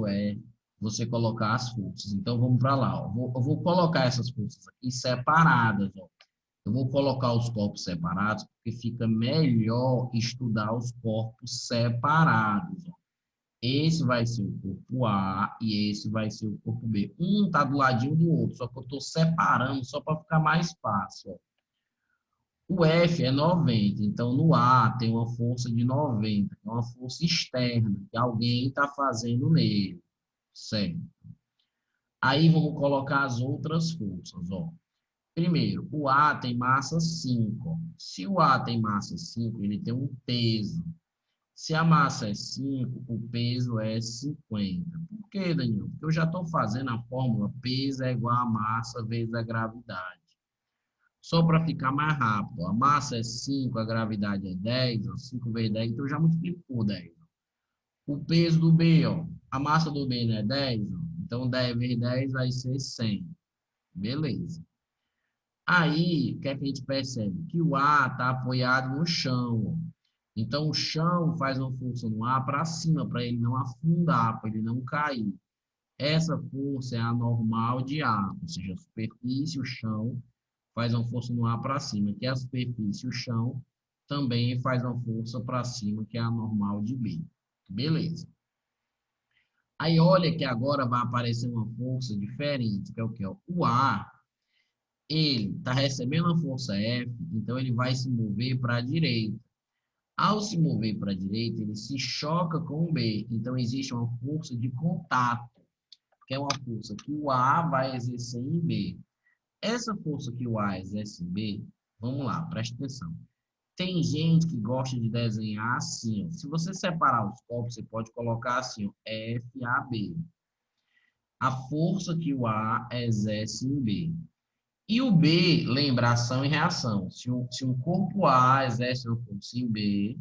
é você colocar as forças. Então, vamos para lá. Ó. Eu vou colocar essas forças aqui separadas. Ó. Eu vou colocar os corpos separados, porque fica melhor estudar os corpos separados. Ó. Esse vai ser o corpo A e esse vai ser o corpo B. Um está do ladinho do outro, só que eu estou separando só para ficar mais fácil. Ó. O F é 90, então no A tem uma força de 90, que é uma força externa, que alguém está fazendo nele, certo? Aí vamos colocar as outras forças, ó. Primeiro, o A tem massa 5. Se o A tem massa 5, ele tem um peso. Se a massa é 5, o peso é 50. Por quê, Daniel? Porque eu já estou fazendo a fórmula peso é igual a massa vezes a gravidade. Só para ficar mais rápido. A massa é 5, a gravidade é 10, ó, 5 vezes 10, então eu já multiplico por 10. O peso do B, ó, a massa do B não é 10, ó, então 10 vezes 10 vai ser 100. Beleza. Aí, o que é que a gente percebe? Que o A está apoiado no chão. Ó. Então, o chão faz uma força no A para cima, para ele não afundar, para ele não cair. Essa força é a normal de A, ou seja, a superfície, o chão, faz uma força no A para cima, que é a superfície, o chão, também faz uma força para cima, que é a normal de B. Beleza. Aí, olha que agora vai aparecer uma força diferente, que é o que? O A, ele está recebendo a força F, então ele vai se mover para a direita. Ao se mover para a direita, ele se choca com o B. Então, existe uma força de contato, que é uma força que o A vai exercer em B. Essa força que o A exerce em B, vamos lá, preste atenção. Tem gente que gosta de desenhar assim. Ó. Se você separar os corpos, você pode colocar assim, ó, FAB. A força que o A exerce em B. E o B lembra ação e reação. Se um corpo A exerce uma força em B,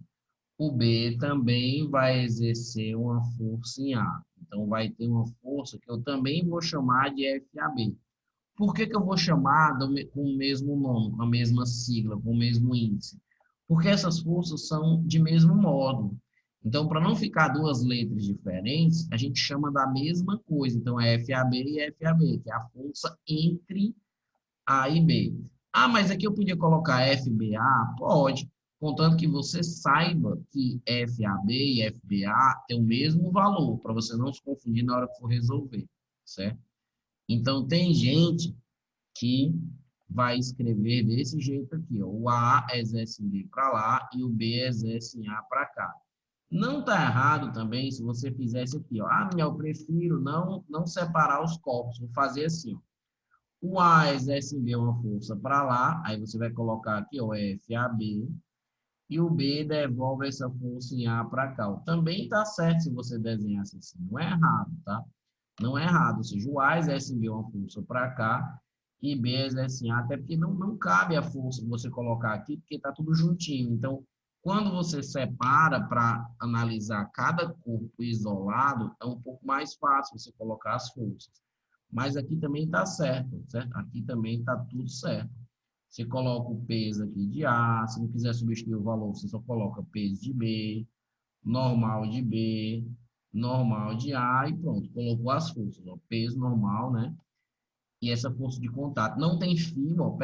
o B também vai exercer uma força em A. Então, vai ter uma força que eu também vou chamar de FAB. Por que eu vou chamar com o mesmo nome, com a mesma sigla, com o mesmo índice? Porque essas forças são de mesmo modo. Então, para não ficar duas letras diferentes, a gente chama da mesma coisa. Então, é FAB e FAB, que é a força entre A e B. Ah, mas aqui eu podia colocar FBA? Pode, contanto que você saiba que FAB e FBA têm o mesmo valor, para você não se confundir na hora que for resolver, certo? Então, tem gente que vai escrever desse jeito aqui, ó. O A exerce em B para lá e o B exerce em A para cá. Não está errado também se você fizesse aqui, ó. Ah, eu prefiro não separar os corpos, vou fazer assim, ó. O A exerce em B uma força para lá, aí você vai colocar aqui, ó, FAB, e o B devolve essa força em A para cá. Ó. Também está certo se você desenhasse assim, não é errado, tá? Não é errado, ou seja, o A exerce em B uma força para cá e B exerce em A, até porque não cabe a força que você colocar aqui, porque está tudo juntinho. Então, quando você separa para analisar cada corpo isolado, é um pouco mais fácil você colocar as forças. Mas aqui também está certo, certo? Aqui também está tudo certo. Você coloca o peso aqui de A. Se não quiser substituir o valor, você só coloca peso de B, normal de B, normal de A e pronto. Colocou as forças. Ó, peso normal, né? E essa força de contato. Não tem fio, ó,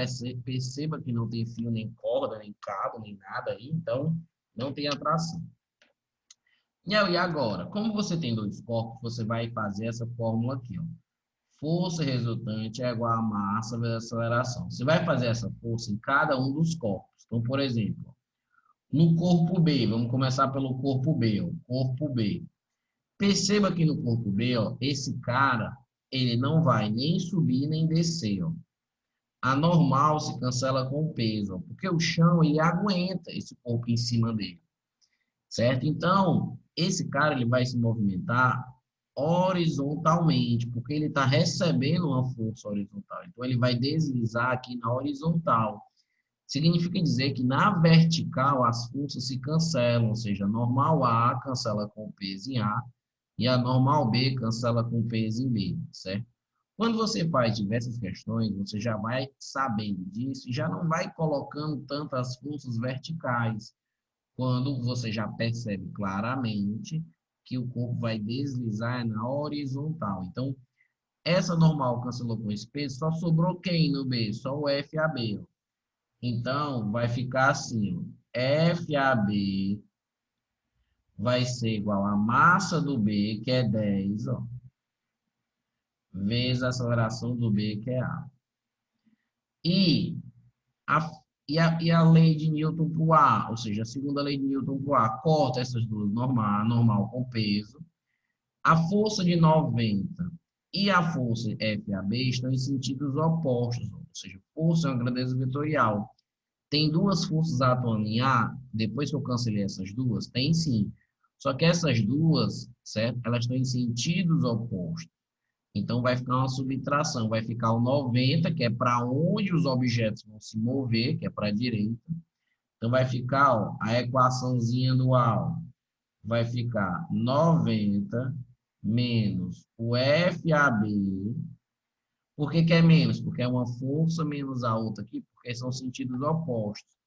perceba que não tem fio, nem corda, nem cabo, nem nada aí. Então, não tem atração. E aí, agora, como você tem dois corpos, você vai fazer essa fórmula aqui, ó. Força resultante é igual a massa vezes aceleração. Você vai fazer essa força em cada um dos corpos. Então, por exemplo, no corpo B, vamos começar pelo corpo B, ó, corpo B. Perceba que no corpo B, ó, esse cara, ele não vai nem subir nem descer, ó. A normal se cancela com o peso, ó, porque o chão ele aguenta esse corpo em cima dele, certo? Então, esse cara ele vai se movimentar horizontalmente, porque ele está recebendo uma força horizontal. Então, ele vai deslizar aqui na horizontal. Significa dizer que na vertical as forças se cancelam, ou seja, a normal A cancela com o peso em A e a normal B cancela com o peso em B, certo? Quando você faz diversas questões, você já vai sabendo disso e já não vai colocando tantas forças verticais, quando você já percebe claramente que o corpo vai deslizar na horizontal. Então, essa normal cancelou com esse peso, só sobrou quem no B? Só o FAB. Então, vai ficar assim, ó, FAB vai ser igual a massa do B, que é 10, ó, vezes a aceleração do B, que é A. E a, e a lei de Newton para o A, ou seja, a segunda lei de Newton para o A, corta essas duas normal, normal com peso. A força de 90 e a força FAB estão em sentidos opostos, ou seja, força é uma grandeza vetorial. Tem duas forças atuando em A, depois que eu cancelei essas duas, tem sim. Só que essas duas, certo? Elas estão em sentidos opostos. Então, vai ficar uma subtração. Vai ficar o 90, que é para onde os objetos vão se mover, que é para a direita. Então, vai ficar ó, a equaçãozinha dual. Vai ficar 90 menos o FAB. Por que que é menos? Porque é uma força menos a outra aqui, porque são sentidos opostos.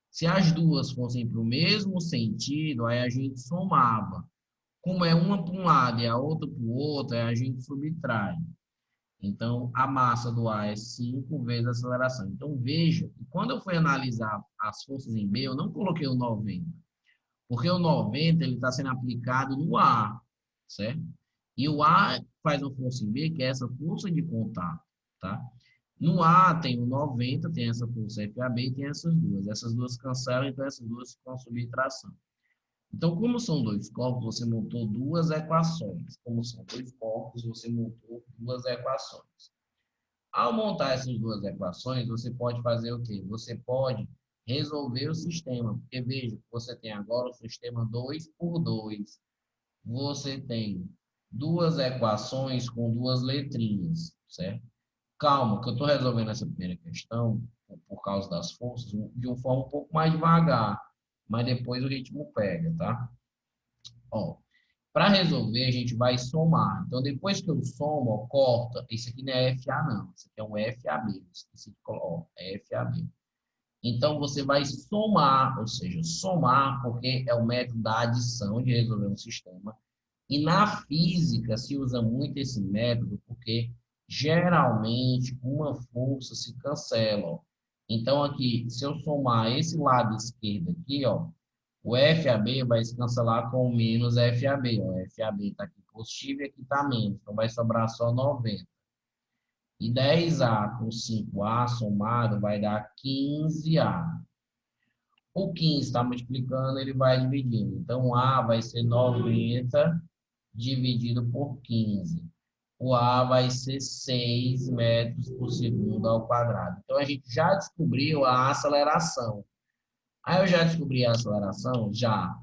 Se as duas fossem para o mesmo sentido, aí a gente somava. Como é uma para um lado e a outra para o outro, aí a gente subtrai. Então, a massa do ar é 5 vezes a aceleração. Então, veja que quando eu fui analisar as forças em B, eu não coloquei o 90, porque o 90 ele está sendo aplicado no ar, certo? E o ar faz uma força em B, que é essa força de contato, tá? No A tem o 90, tem essa força FAB e tem essas duas. Essas duas cancelam, então essas duas ficam subtração. Então, como são dois corpos, você montou duas equações. Como são dois corpos, você montou duas equações. Ao montar essas duas equações, você pode fazer o quê? Você pode resolver o sistema. Porque, veja, você tem agora o sistema 2 por 2. Você tem duas equações com duas letrinhas, certo? Calma, que eu estou resolvendo essa primeira questão, por causa das forças, de uma forma um pouco mais devagar, mas depois o ritmo pega, tá? Ó, para resolver, a gente vai somar. Então, depois que eu somo, ó, corta. Isso aqui não é FA, não. Isso aqui é um FAB. Esqueci de colocar, ó, é FAB. Então, você vai somar, ou seja, somar, porque é o método da adição de resolver um sistema. E na física se usa muito esse método, porque geralmente uma força se cancela. Ó. Então, aqui, se eu somar esse lado esquerdo aqui, ó, o FAB vai se cancelar com o menos FAB. Ó. O FAB está aqui positivo e aqui está menos. Então, vai sobrar só 90. E 10A com 5A somado vai dar 15A. O 15 está multiplicando, ele vai dividindo. Então, A vai ser 90 dividido por 15. O A vai ser 6 metros por segundo ao quadrado. Então, a gente já descobriu a aceleração. Aí eu já descobri a aceleração? Já.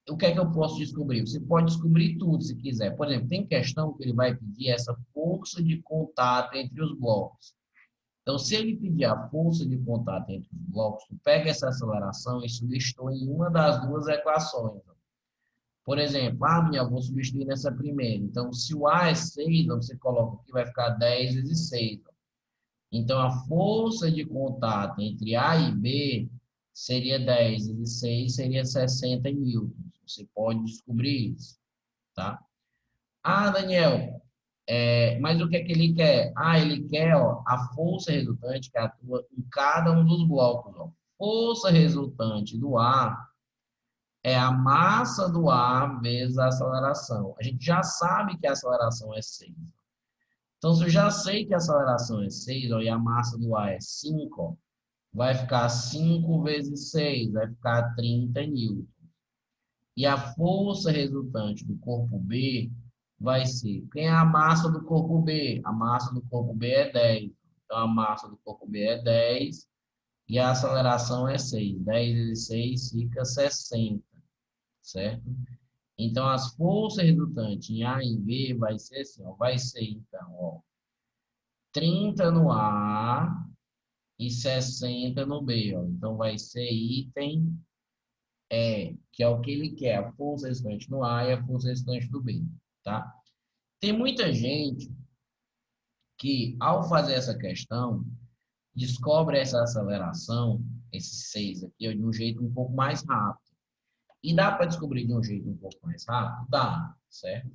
O que é que eu posso descobrir? Você pode descobrir tudo se quiser. Por exemplo, tem questão que ele vai pedir essa força de contato entre os blocos. Então, se ele pedir a força de contato entre os blocos, tu pega essa aceleração e substitui em uma das duas equações. Por exemplo, eu vou substituir nessa primeira. Então, se o A é 6, você coloca aqui, vai ficar 10 vezes 6. Então, a força de contato entre A e B seria 10 vezes 6, seria 60 newtons. Você pode descobrir isso, tá? Ah, Daniel, mas o que é que ele quer? Ah, ele quer, ó, a força resultante que atua em cada um dos blocos, ó. Força resultante do A é a massa do ar vezes a aceleração. A gente já sabe que a aceleração é 6. Então, se eu já sei que a aceleração é 6, ó, e a massa do ar é 5, ó, vai ficar 5 vezes 6, vai ficar 30 newtons. E a força resultante do corpo B vai ser... Quem é a massa do corpo B? A massa do corpo B é 10. Então, a massa do corpo B é 10 e a aceleração é 6. 10 vezes 6 fica 60, certo? Então, as forças resultantes em A e B vai ser assim, ó, vai ser, então, ó, 30 no A e 60 no B, ó. Então, vai ser item E, que é o que ele quer, a força resultante no A e a força resultante do B, tá? Tem muita gente que, ao fazer essa questão, descobre essa aceleração, esses 6 aqui, ó, de um jeito um pouco mais rápido. E dá para descobrir de um jeito um pouco mais rápido? Dá, certo?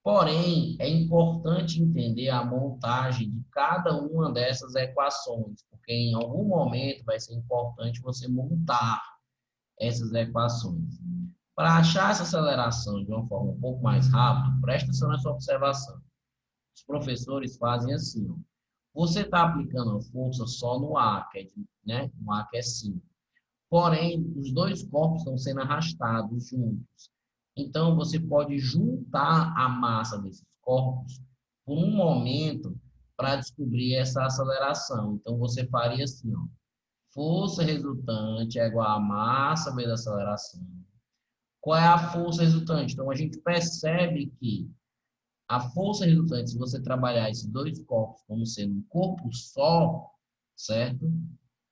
Porém, é importante entender a montagem de cada uma dessas equações, porque em algum momento vai ser importante você montar essas equações. Para achar essa aceleração de uma forma um pouco mais rápida, presta atenção nessa observação. Os professores fazem assim, ó. Você está aplicando a força só no A, que é, né? No A que é 5. Porém, os dois corpos estão sendo arrastados juntos. Então, você pode juntar a massa desses corpos por um momento para descobrir essa aceleração. Então, você faria assim, ó. Força resultante é igual a massa vezes a aceleração. Qual é a força resultante? Então, a gente percebe que a força resultante, se você trabalhar esses dois corpos como sendo um corpo só, certo?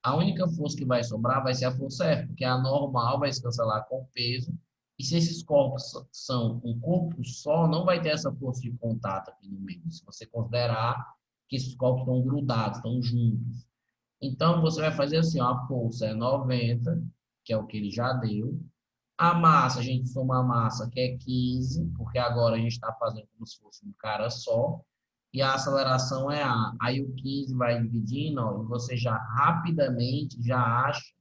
A única força que vai sobrar vai ser a força F, porque a normal vai se cancelar com o peso. E se esses corpos são um corpo só, não vai ter essa força de contato aqui no meio. Se você considerar que esses corpos estão grudados, estão juntos. Então, você vai fazer assim, ó, a força é 90, que é o que ele já deu. A massa, a gente soma a massa, que é 15, porque agora a gente está fazendo como se fosse um cara só. E a aceleração é A. Aí o 15 vai dividindo, ó, e você já rapidamente já acha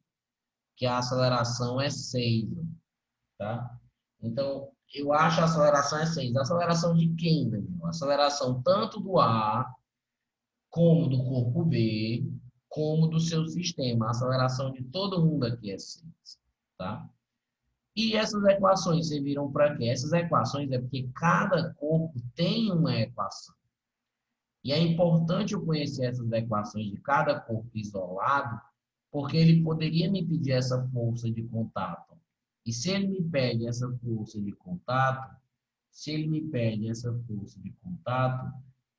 que a aceleração é 6, tá? Então, eu acho a aceleração é 6. A aceleração de quem, Daniel? A aceleração tanto do A, como do corpo B, como do seu sistema. A aceleração de todo mundo aqui é 6, tá? E essas equações serviram para quê? Essas equações é porque cada corpo tem uma equação. E é importante eu conhecer essas equações de cada corpo isolado, porque ele poderia me pedir essa força de contato. E se ele me pede essa força de contato, se ele me pede essa força de contato, o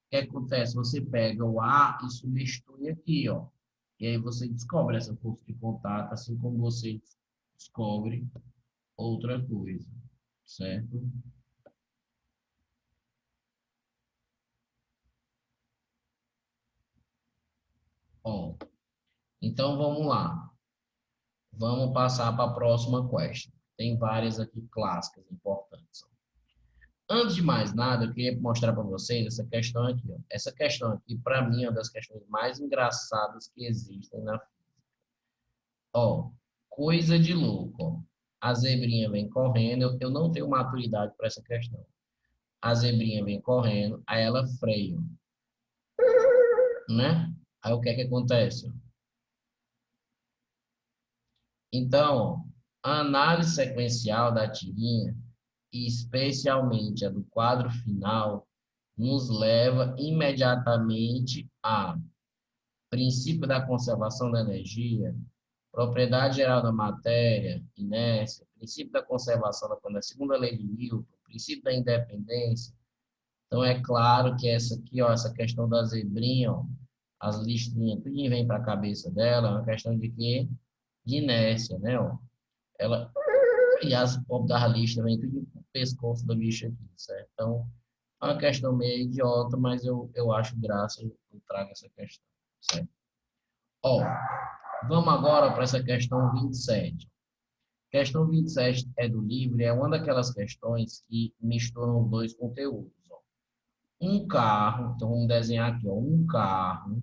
que acontece? Você pega o A e substitui aqui, ó. E aí você descobre essa força de contato, assim como você descobre outra coisa, certo? Ó, então vamos lá. Vamos passar para a próxima question. Tem várias aqui clássicas importantes. Antes de mais nada, eu queria mostrar para vocês essa questão aqui. Ó. Essa questão aqui, para mim, é uma das questões mais engraçadas que existem na física. Ó, coisa de louco. Ó. A zebrinha vem correndo. Eu não tenho maturidade para essa questão. A zebrinha vem correndo, aí ela freia, né? Aí o que é que acontece? Então, a análise sequencial da tirinha, e especialmente a do quadro final, nos leva imediatamente a princípio da conservação da energia, propriedade geral da matéria, inércia, princípio da conservação da segunda lei de Newton, princípio da independência. Então, é claro que essa aqui, ó, essa questão da zebrinha, ó, as listrinhas, tudo vem para a cabeça dela, é uma questão de quê? De inércia, né? Ó. Ela e as pobres das listas vem tudo no pescoço do bicho aqui, certo? Então, é uma questão meio idiota, mas eu acho graça, eu trago essa questão. certo? Ó, vamos agora para essa questão 27. Questão 27 é do livro, é uma daquelas questões que misturam os dois conteúdos. Ó. Um carro, então vamos desenhar aqui, ó, um carro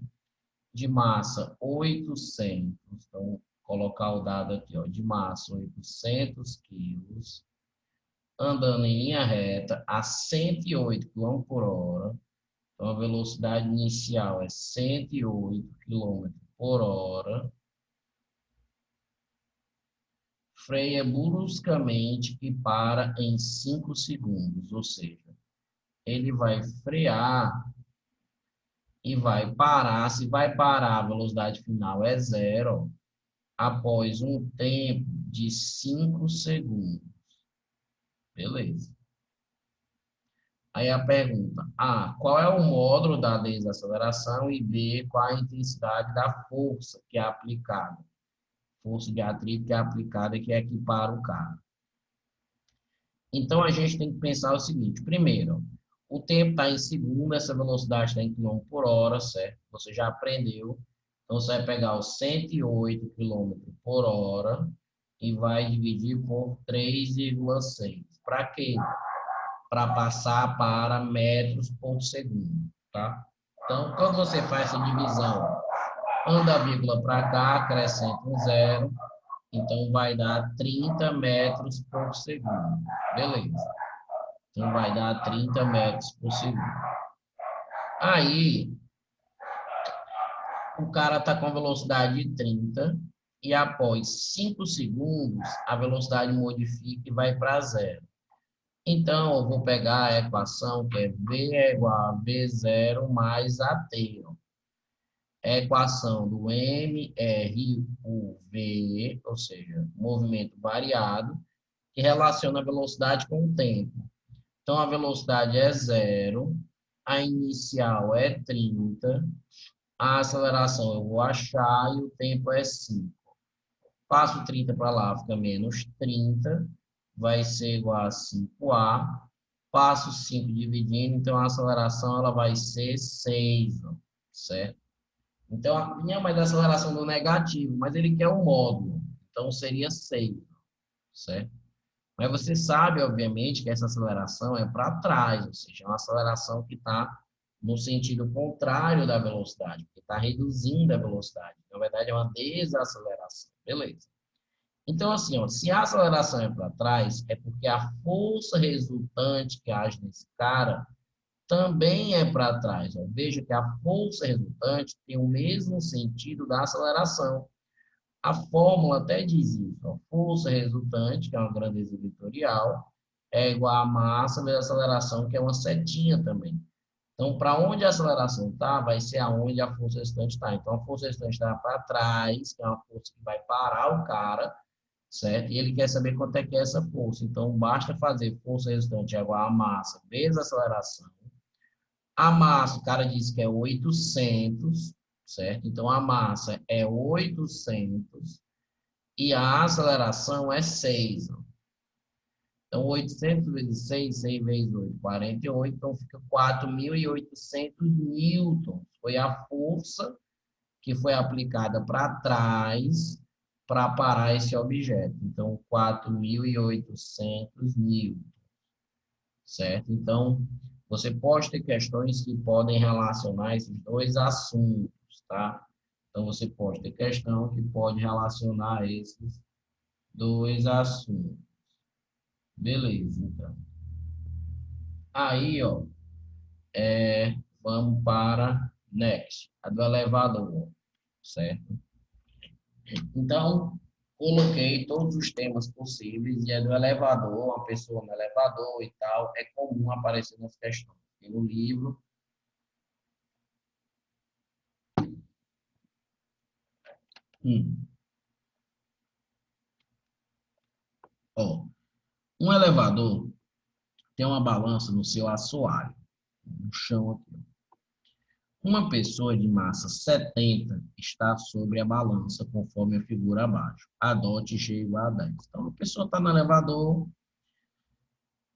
de massa 800, então colocar o dado aqui, ó, de massa 800 quilos, andando em linha reta a 108 km por hora, então a velocidade inicial é 108 km por hora, freia bruscamente e para em 5 segundos, ou seja, ele vai frear e vai parar. Se vai parar, a velocidade final é zero após um tempo de 5 segundos. Beleza. Aí a pergunta: A, qual é o módulo da desaceleração? E B, qual a intensidade da força que é aplicada? Força de atrito que é aplicada e que equipara o carro. Então, a gente tem que pensar o seguinte. Primeiro, o tempo está em segundo, essa velocidade está em quilômetro por hora, certo? Você já aprendeu. Então, você vai pegar os 108 quilômetros por hora e vai dividir por 3,6. Para quê? Para passar para metros por segundo, tá? Então, quando você faz essa divisão, anda a vírgula para cá, acrescenta um zero, então vai dar 30 metros por segundo. Beleza. Então, vai dar 30 metros por segundo. Aí, o cara está com velocidade de 30 e após 5 segundos, a velocidade modifica e vai para zero. Então, eu vou pegar a equação que é V é igual a V0 mais AT. Ó. É a equação do MRUV, ou seja, movimento variado, que relaciona a velocidade com o tempo. Então, a velocidade é zero, a inicial é 30, a aceleração eu vou achar e o tempo é 5. Passo 30 para lá, fica menos 30, vai ser igual a 5A. Passo 5 dividindo, então a aceleração ela vai ser 6, certo? Então, a minha mais da aceleração do negativo, mas ele quer um módulo, então seria 6, certo? Mas você sabe, obviamente, que essa aceleração é para trás, ou seja, é uma aceleração que está no sentido contrário da velocidade, porque está reduzindo a velocidade. Na verdade, é uma desaceleração. Beleza. Então, assim, ó, se a aceleração é para trás, é porque a força resultante que age nesse cara também é para trás. Ó. Veja que a força resultante tem o mesmo sentido da aceleração. A fórmula até diz isso. A força resultante, que é uma grandeza vetorial, é igual a massa vezes a aceleração, que é uma setinha também. Então, para onde a aceleração está, vai ser aonde a força resultante está. Então, a força resultante está para trás, que é uma força que vai parar o cara, certo? E ele quer saber quanto é que é essa força. Então, basta fazer força resultante igual a massa vezes a aceleração. A massa, o cara disse que é 800, certo? Então, a massa é 800 e a aceleração é 6. Então, 800 vezes 6, 6 vezes 8, 48. Então, fica 4.800 newtons. Foi a força que foi aplicada para trás para parar esse objeto. Então, 4.800 newtons, certo? Então, você pode ter questões que podem relacionar esses dois assuntos, tá? Então, você pode ter questão que pode relacionar esses dois assuntos. Beleza, então. Aí, ó, vamos para next, a do elevador, certo? Então, coloquei todos os temas possíveis e é do elevador, uma pessoa no elevador e tal, é comum aparecer nas questões. Tem no livro. Ó, um elevador tem uma balança no seu assoalho, no chão aqui. Uma pessoa de massa 70 está sobre a balança, conforme a figura abaixo. Adote G igual a 10. Então, a pessoa está no elevador.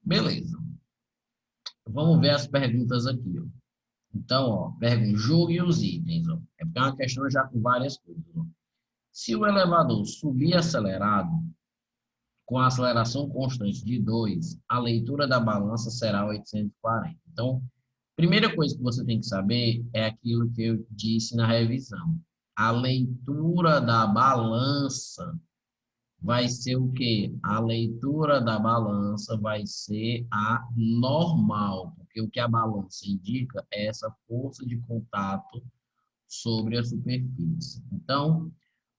Beleza. Vamos ver as perguntas aqui. Ó. Então, ó, pergunta, julgue os itens. Ó. É porque é uma questão já com várias coisas. Ó. Se o elevador subir acelerado, com a aceleração constante de 2, a leitura da balança será 840. Então, primeira coisa que você tem que saber é aquilo que eu disse na revisão. A leitura da balança vai ser o quê? A leitura da balança vai ser a normal, porque o que a balança indica é essa força de contato sobre a superfície. Então,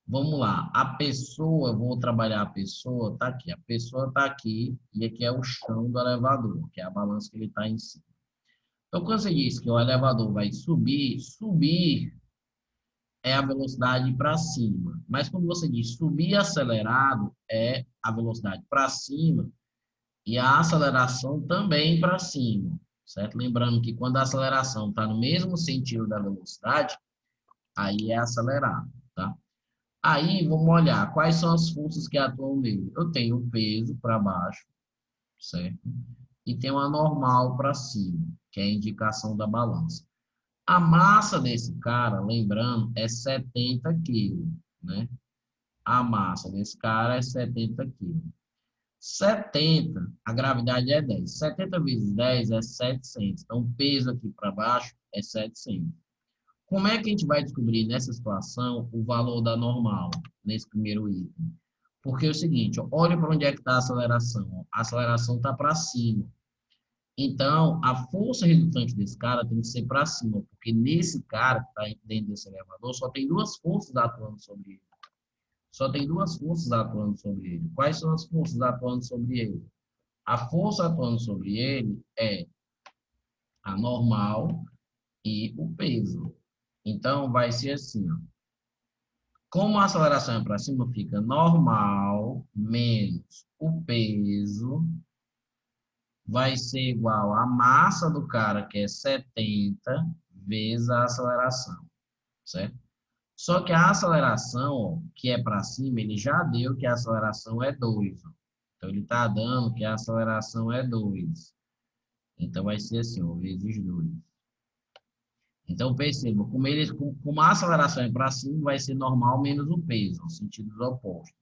vamos lá. A pessoa, vou trabalhar a pessoa, tá aqui. A pessoa tá aqui e aqui é o chão do elevador, que é a balança que ele está em cima. Então, quando você diz que o elevador vai subir, subir é a velocidade para cima. Mas quando você diz subir acelerado, é a velocidade para cima e a aceleração também para cima, certo? Lembrando que quando a aceleração está no mesmo sentido da velocidade, aí é acelerado, tá? Aí, vamos olhar quais são as forças que atuam nele. Eu tenho o peso para baixo, certo? E tenho a normal para cima, que é a indicação da balança. A massa desse cara, lembrando, é 70 quilos, né? A massa desse cara é 70 quilos. 70, a gravidade é 10. 70 vezes 10 é 700. Então, o peso aqui para baixo é 700. Como é que a gente vai descobrir nessa situação o valor da normal, nesse primeiro item? Porque é o seguinte, ó, olha para onde é que está a aceleração. Ó. A aceleração está para cima. Então, a força resultante desse cara tem que ser para cima, porque nesse cara que está dentro desse elevador só tem duas forças atuando sobre ele. Só tem duas forças atuando sobre ele. Quais são as forças atuando sobre ele? A força atuando sobre ele é a normal e o peso. Então, vai ser assim, ó. Como a aceleração é para cima, fica normal menos o peso vai ser igual à massa do cara, que é 70, vezes a aceleração, certo? Só que a aceleração, ó, que é para cima, ele já deu que a aceleração é 2. Ó. Então, ele está dando que a aceleração é 2. Então, vai ser assim, ó, vezes 2. Então, perceba, como a aceleração é para cima, vai ser normal menos o peso, sentidos opostos.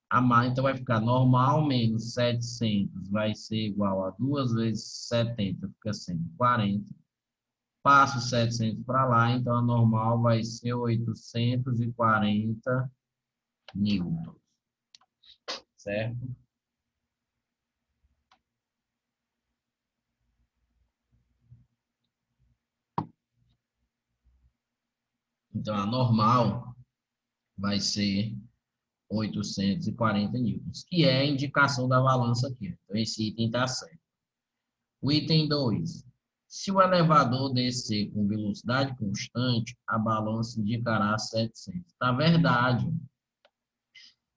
A massa, então, vai ficar normal menos 700, vai ser igual a 2 vezes 70, fica 140. Passo 700 para lá, então a normal vai ser 840 newtons, certo? Então a normal vai ser 840 newtons, que é a indicação da balança aqui. Então esse item está certo. O item 2. Se o elevador descer com velocidade constante, a balança indicará 700. Tá verdade.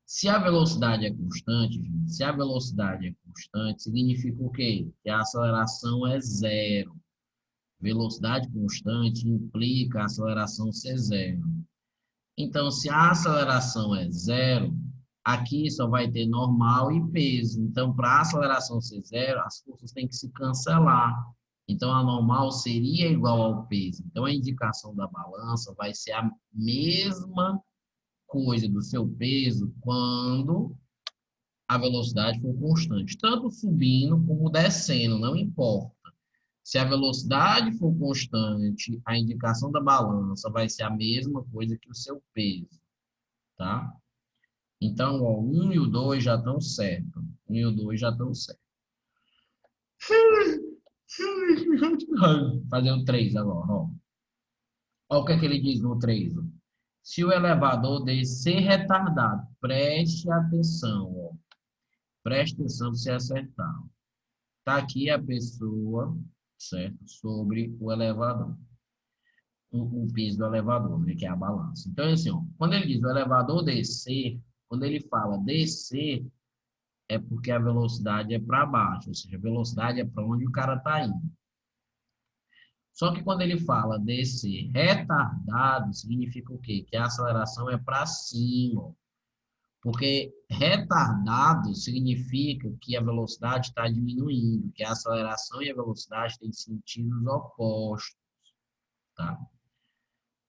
Se a velocidade é constante, gente, se a velocidade é constante, significa o quê? Que a aceleração é zero. Velocidade constante implica a aceleração ser zero. Então, se a aceleração é zero, aqui só vai ter normal e peso. Então, para a aceleração ser zero, as forças têm que se cancelar. Então, a normal seria igual ao peso. Então, a indicação da balança vai ser a mesma coisa do seu peso quando a velocidade for constante, tanto subindo como descendo, não importa. Se a velocidade for constante, a indicação da balança vai ser a mesma coisa que o seu peso, tá? Então, ó, o 1 e o 2 já estão certos. 1 e o 2 já estão certos. Fazer o 3 agora, ó. Olha o que é que ele diz no 3. Ó. Se o elevador descer retardado, preste atenção, ó. Preste atenção se acertar. Tá aqui a pessoa, certo? Sobre o elevador. O piso do elevador, né? Que é a balança. Então, é assim, ó, quando ele diz o elevador descer, quando ele fala descer, é porque a velocidade é para baixo, ou seja, a velocidade é para onde o cara está indo. Só que quando ele fala descer retardado, significa o quê? Que a aceleração é para cima. Porque retardado significa que a velocidade está diminuindo, que a aceleração e a velocidade têm sentidos opostos. tá?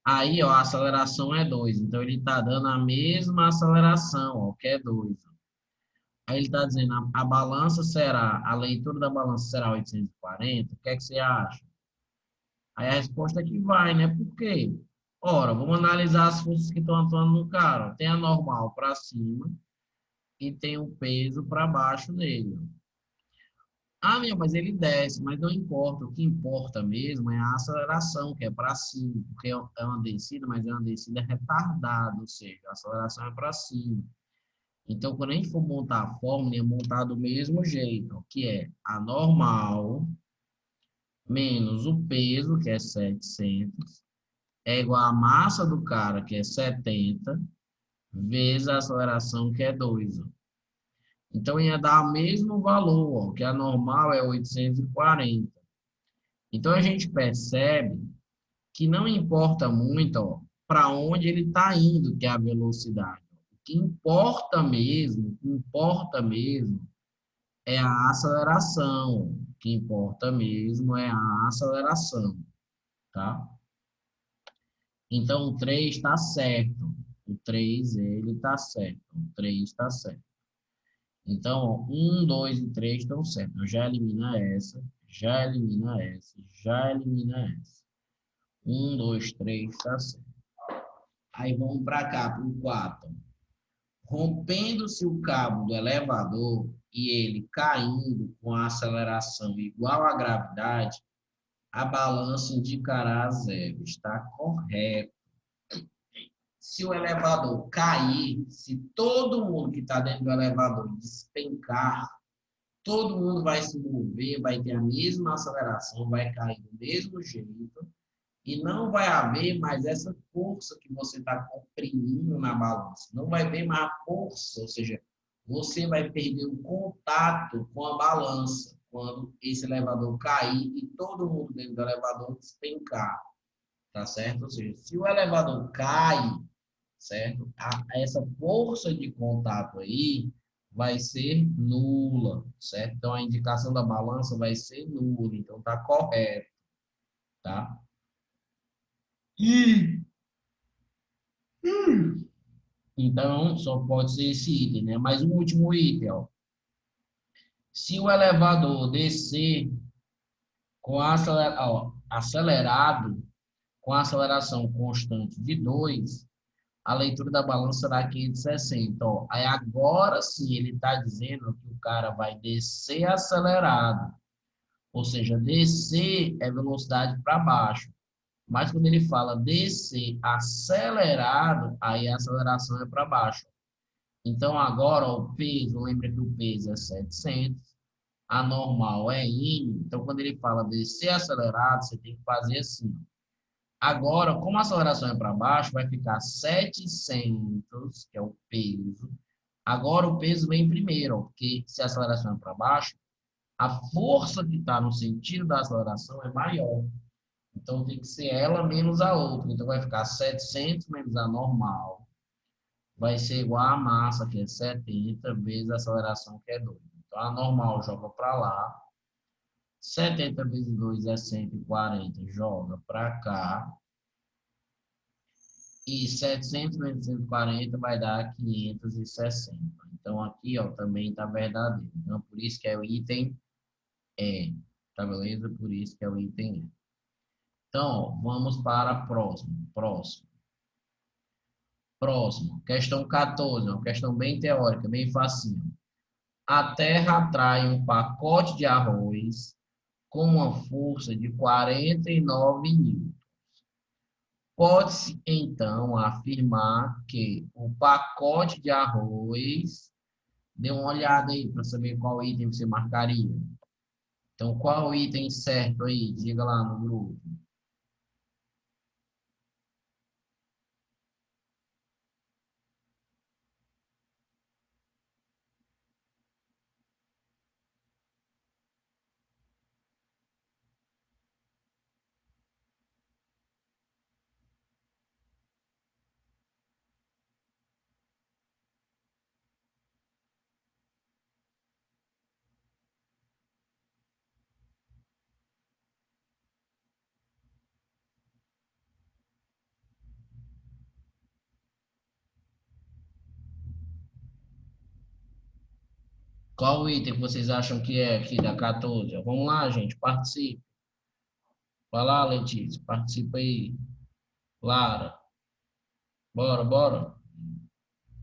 Aí, ó, a aceleração é 2, então ele está dando a mesma aceleração, ó, que é 2. Aí ele está dizendo, a balança será, a leitura da balança será 840, o que é que você acha? Aí a resposta é que vai, né? Por quê? Ora, vamos analisar as forças que estão atuando no cara. Tem a normal para cima e tem o peso para baixo dele. Ah, meu, mas ele desce, mas não importa. O que importa mesmo é a aceleração, que é para cima, porque é uma descida, mas é uma descida retardada, ou seja, a aceleração é para cima. Então, quando a gente for montar a fórmula, é montar do mesmo jeito, que é a normal menos o peso, que é 700, é igual a massa do cara, que é 70, vezes a aceleração, que é 2. Então, ia dar o mesmo valor, ó, que a normal é 840. Então, a gente percebe que não importa muito para onde ele está indo, que é a velocidade. O que importa mesmo é a aceleração. O que importa mesmo é a aceleração, tá? Então, o 3 está certo. O 3 ele está certo. O 3 está certo. Então, 1, 2 e 3 estão certos. Já elimina essa, já elimina essa, já elimina essa. 1, 2, 3 está certo. Aí vamos para cá, para o 4. Rompendo-se o cabo do elevador e ele caindo com a aceleração igual à gravidade, a balança indicará zero. Está correto. Se o elevador cair, se todo mundo que está dentro do elevador despencar, todo mundo vai se mover, vai ter a mesma aceleração, vai cair do mesmo jeito, e não vai haver mais essa força que você está comprimindo na balança. Não vai haver mais a força, ou seja, você vai perder o contato com a balança quando esse elevador cair e todo mundo dentro do elevador despencar, tá certo? Ou seja, se o elevador cai, certo? Essa força de contato aí vai ser nula, certo? Então a indicação da balança vai ser nula, então tá correto, tá? E então, só pode ser esse item, né? Mas o último item, ó. Se o elevador descer com acelerado, com aceleração constante de 2, a leitura da balança será 560. Ó. Aí agora sim ele está dizendo que o cara vai descer acelerado. Ou seja, descer é velocidade para baixo. Mas quando ele fala descer acelerado, aí a aceleração é para baixo. Então, agora, ó, o peso, lembra que o peso é 700, a normal é N. Então, quando ele fala descer acelerado, você tem que fazer assim. Agora, como a aceleração é para baixo, vai ficar 700, que é o peso. Agora, o peso vem primeiro, ó, porque se a aceleração é para baixo, a força que está no sentido da aceleração é maior. Então, tem que ser ela menos a outra. Então, vai ficar 700 menos a normal vai ser igual a massa, que é 70, vezes a aceleração, que é 2. Então, a normal joga para lá. 70 vezes 2 é 140, joga para cá. E 700 vezes 140 vai dar 560. Então, aqui ó, também está verdadeiro. Então, por isso que é o item E. Tá beleza? Por isso que é o item E. Então, ó, vamos para a próxima. Próximo. Questão 14. Uma questão bem teórica, bem facinho. A Terra atrai um pacote de arroz com uma força de 49 newtons. Pode-se, então, afirmar que o pacote de arroz... Dê uma olhada aí para saber qual item você marcaria. Então, qual o item certo aí? Diga lá no grupo. Qual item que vocês acham que é aqui da 14? Vamos lá, gente, participe. Vai lá, Letícia, participa aí. Lara, bora, bora.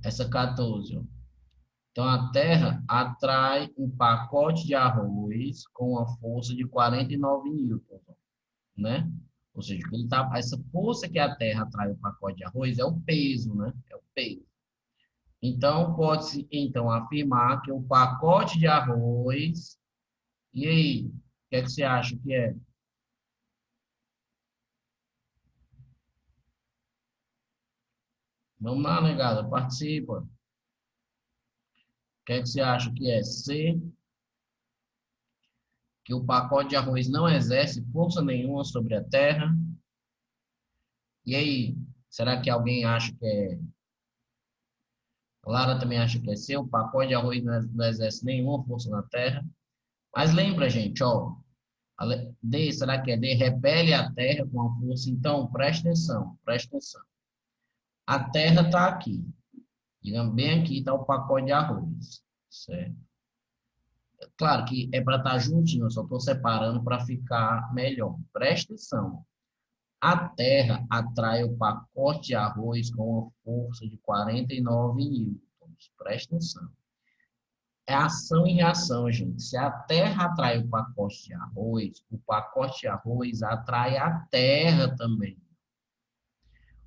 Essa 14, ó. Então, a Terra atrai um pacote de arroz com uma força de 49 newtons, né? Ou seja, essa força que a Terra atrai o pacote de arroz é o peso, né? É o peso. Então, pode-se então afirmar que o pacote de arroz. E aí, o que é que você acha que é? Vamos lá, negada, participa. O que é que você acha que é? C, que o pacote de arroz não exerce força nenhuma sobre a Terra. E aí, será que alguém acha que é? Lara também acha que é C, o pacote de arroz não exerce nenhuma força na Terra. Mas lembra, gente, ó, D, será que é D? Repele a Terra com a força. Então, presta atenção, presta atenção. A Terra está aqui. Digamos, bem aqui está o pacote de arroz, certo? Claro que é para estar juntinho, eu só estou separando para ficar melhor. Presta atenção. A Terra atrai o pacote de arroz com uma força de 49 newtons. Presta atenção. É ação e reação, gente. Se a Terra atrai o pacote de arroz atrai a Terra também,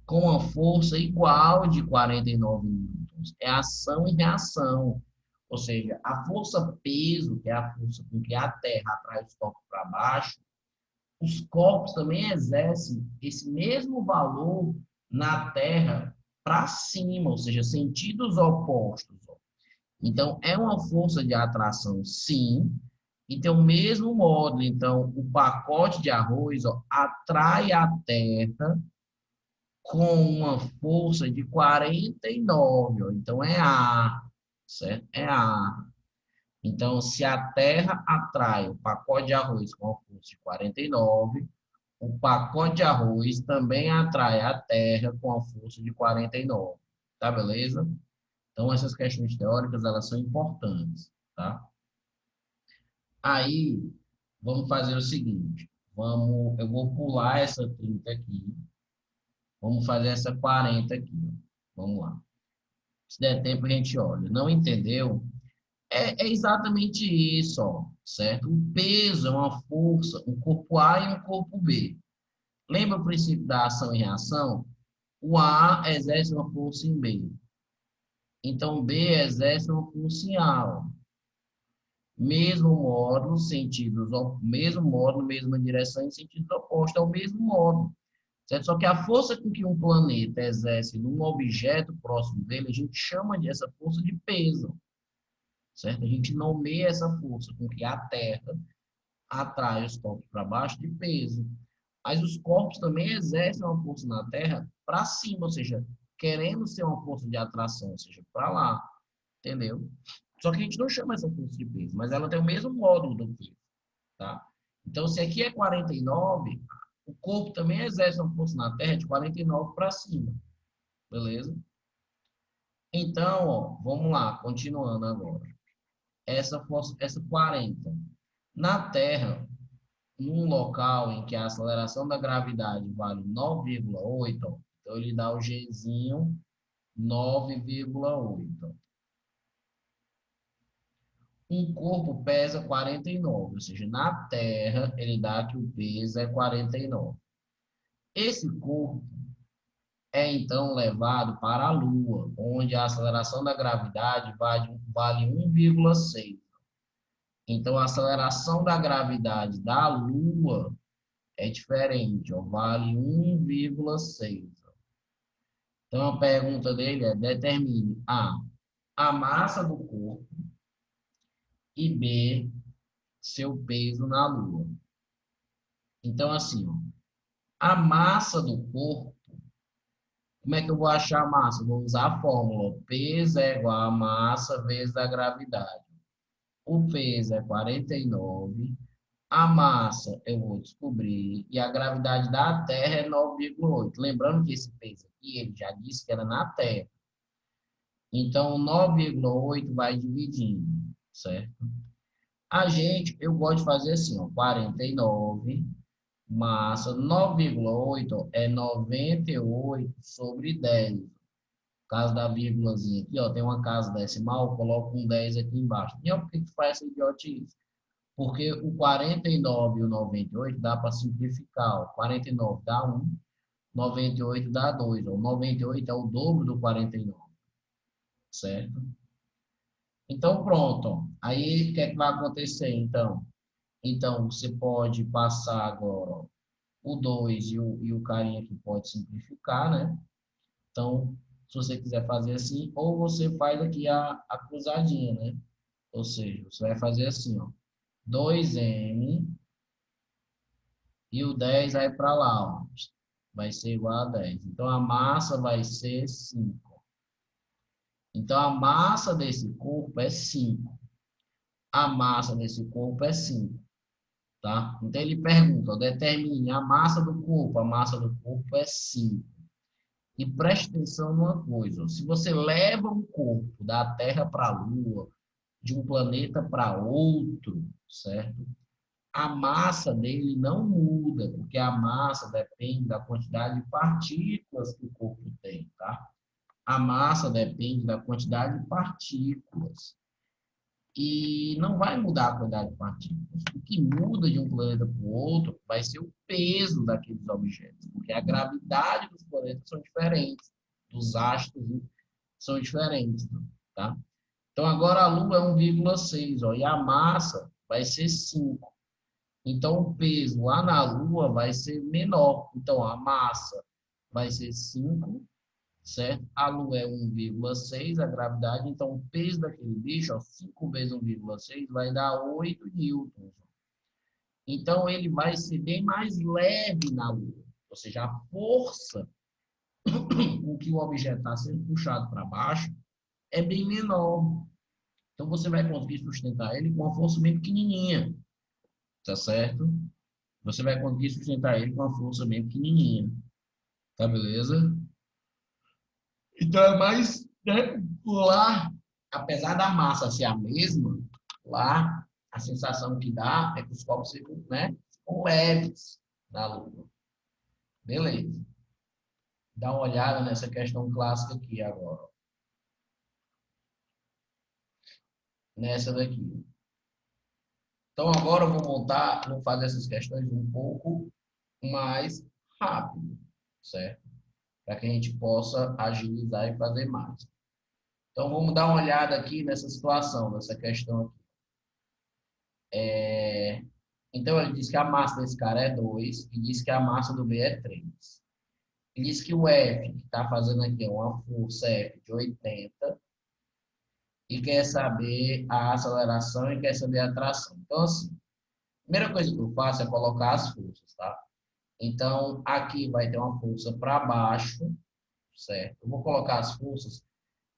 com uma força igual de 49 newtons. É ação e reação. Ou seja, a força peso, que é a força com que a Terra atrai os corpos para baixo, os corpos também exercem esse mesmo valor na Terra para cima, ou seja, sentidos opostos. Então, é uma força de atração, sim, e tem o mesmo módulo. Então, o pacote de arroz atrai a Terra com uma força de 49. Ó. Então, é A, certo? É A. Então, se a Terra atrai o pacote de arroz com uma força de 49, o pacote de arroz também atrai a Terra com a força de 49. Tá, beleza? Então, essas questões teóricas, elas são importantes, tá? Aí, vamos fazer o seguinte. Eu vou pular essa 30 aqui. Vamos fazer essa 40 aqui. Ó. Vamos lá. Se der tempo, a gente olha. Não entendeu? É exatamente isso, ó, certo? O peso é uma força, um corpo A e um corpo B. Lembra o princípio da ação e reação? O A exerce uma força em B. Então, B exerce uma força em A. Ó. Mesmo módulo, sentidos, mesmo módulo, mesma direção em sentidos opostos, é o mesmo módulo. Certo? Só que a força com que um planeta exerce num objeto próximo dele, a gente chama dessa força de peso. Certo? A gente nomeia essa força com que a Terra atrai os corpos para baixo de peso. Mas os corpos também exercem uma força na Terra para cima, ou seja, querendo ser uma força de atração, ou seja, para lá. Entendeu? Só que a gente não chama essa força de peso, mas ela tem o mesmo módulo do peso. Tá? Então, se aqui é 49, o corpo também exerce uma força na Terra de 49 para cima. Beleza? Então, ó, vamos lá, continuando agora. Essa força, essa 40. Na Terra, num local em que a aceleração da gravidade vale 9,8, então ele dá o Gzinho 9,8. Um corpo pesa 49, ou seja, na Terra ele dá que o peso é 49. Esse corpo é então levado para a Lua, onde a aceleração da gravidade vale 1,6. Então, a aceleração da gravidade da Lua é diferente, ó, vale 1,6. Então, a pergunta dele é: determine a massa do corpo e B, seu peso na Lua. Então, assim, ó, a massa do corpo, como é que eu vou achar a massa? Vou usar a fórmula: peso é igual a massa vezes a gravidade. O peso é 49. A massa eu vou descobrir e a gravidade da Terra é 9,8. Lembrando que esse peso aqui, ele já disse que era na Terra. Então, 9,8 vai dividindo. certo? Eu gosto de fazer assim, ó, 49 massa 9,8 é 98 sobre 10. No caso da vírgulazinha aqui, ó, tem uma casa decimal, eu coloco um 10 aqui embaixo. E ó, por que que faz essa idiotice? Porque o 49 e o 98 dá para simplificar. Ó. 49 dá 1, 98 dá 2. O 98 é o dobro do 49, certo? Então, pronto. Ó. Aí, o que é que vai acontecer, então? Então, você pode passar agora ó, o 2 e o carinha aqui pode simplificar, né? Então, se você quiser fazer assim, ou você faz aqui a cruzadinha, né? Ou seja, você vai fazer assim, ó. 2m e o 10 vai para lá, ó. Vai ser igual a 10. Então, a massa vai ser 5. Então, a massa desse corpo é 5. A massa desse corpo é 5, tá? Então, ele pergunta, ó, determine a massa do corpo. A massa do corpo é 5. E preste atenção numa coisa, ó. Se você leva um corpo da Terra para a Lua, de um planeta para outro, certo? A massa dele não muda, porque a massa depende da quantidade de partículas que o corpo tem, tá? A massa depende da quantidade de partículas. E não vai mudar a quantidade de partículas. O que muda de um planeta para o outro vai ser o peso daqueles objetos, porque a gravidade dos planetas são diferentes, dos astros são diferentes, tá? Então, agora a Lua é 1,6, ó, e a massa vai ser 5. Então, o peso lá na Lua vai ser menor. Então, a massa vai ser 5, certo? A Lua é 1,6, a gravidade. Então, o peso daquele bicho, ó, 5 vezes 1,6 vai dar 8 newtons. Então, ele vai ser bem mais leve na Lua. Ou seja, a força com que o objeto está sendo puxado para baixo é bem menor. Então, você vai conseguir sustentar ele com uma força bem pequenininha. Tá certo? Você vai conseguir sustentar ele com uma força bem pequenininha. Tá beleza? Então é mais, né? Lá, apesar da massa ser a mesma, lá a sensação que dá é que os corpos ficam, né? Ficam leves na Lua. Beleza. Dá uma olhada nessa questão clássica aqui agora. Nessa daqui. Então agora eu vou fazer essas questões um pouco mais rápido, certo? Para que a gente possa agilizar e fazer mais. Então, vamos dar uma olhada aqui nessa situação, nessa questão aqui. Então, ele diz que a massa desse cara é 2 e diz que a massa do B é 3. Ele diz que o F, que está fazendo aqui, é uma força F de 80 e quer saber a aceleração e quer saber a tração. Então, assim, a primeira coisa que eu faço é colocar as forças, tá? Então, aqui vai ter uma força para baixo, certo? Eu vou colocar as forças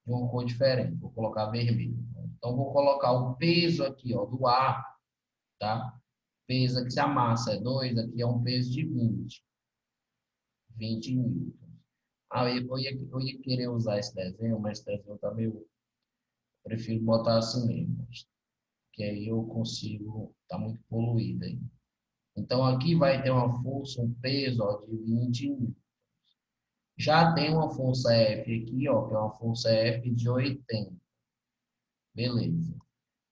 de uma cor diferente. Vou colocar vermelho. Então, vou colocar o peso aqui, ó, do ar, tá? Peso aqui, se a massa é 2, aqui é um peso de 20 newtons. Eu ia querer usar esse desenho, mas esse desenho tá meio... Prefiro botar assim mesmo, que aí eu consigo... Tá muito poluído aí. Então, aqui vai ter uma força, um peso, ó, de 20 newtons. Já tem uma força F aqui, ó, que é uma força F de 80. Beleza.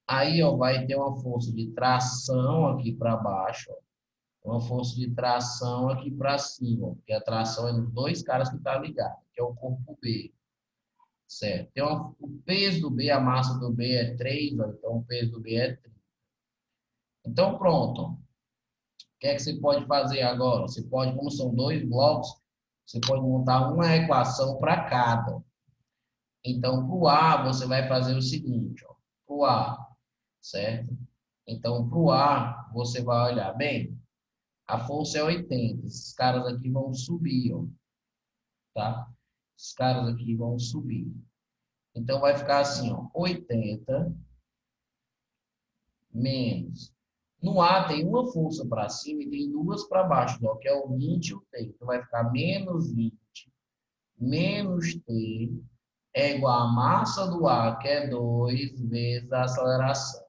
Aí, ó, vai ter uma força de tração aqui para baixo, ó, uma força de tração aqui para cima, ó, porque a tração é dos dois caras que tá ligado, que é o corpo B, certo? O peso do B, a massa do B é 3, ó, então o peso do B é 3. Então, pronto. Ó. O que é que você pode fazer agora? Você pode, como são dois blocos, você pode montar uma equação para cada. Então, para o A, você vai fazer o seguinte, ó, para o A, certo? Então, para o A, você vai olhar, bem, a força é 80. Esses caras aqui vão subir, ó, tá? Esses caras aqui vão subir. Então, vai ficar assim, ó, 80 menos. No A tem uma força para cima e tem duas para baixo, ó, que é o 20 e o T. Então, vai ficar menos 20, menos T, é igual a massa do ar, que é 2 vezes a aceleração.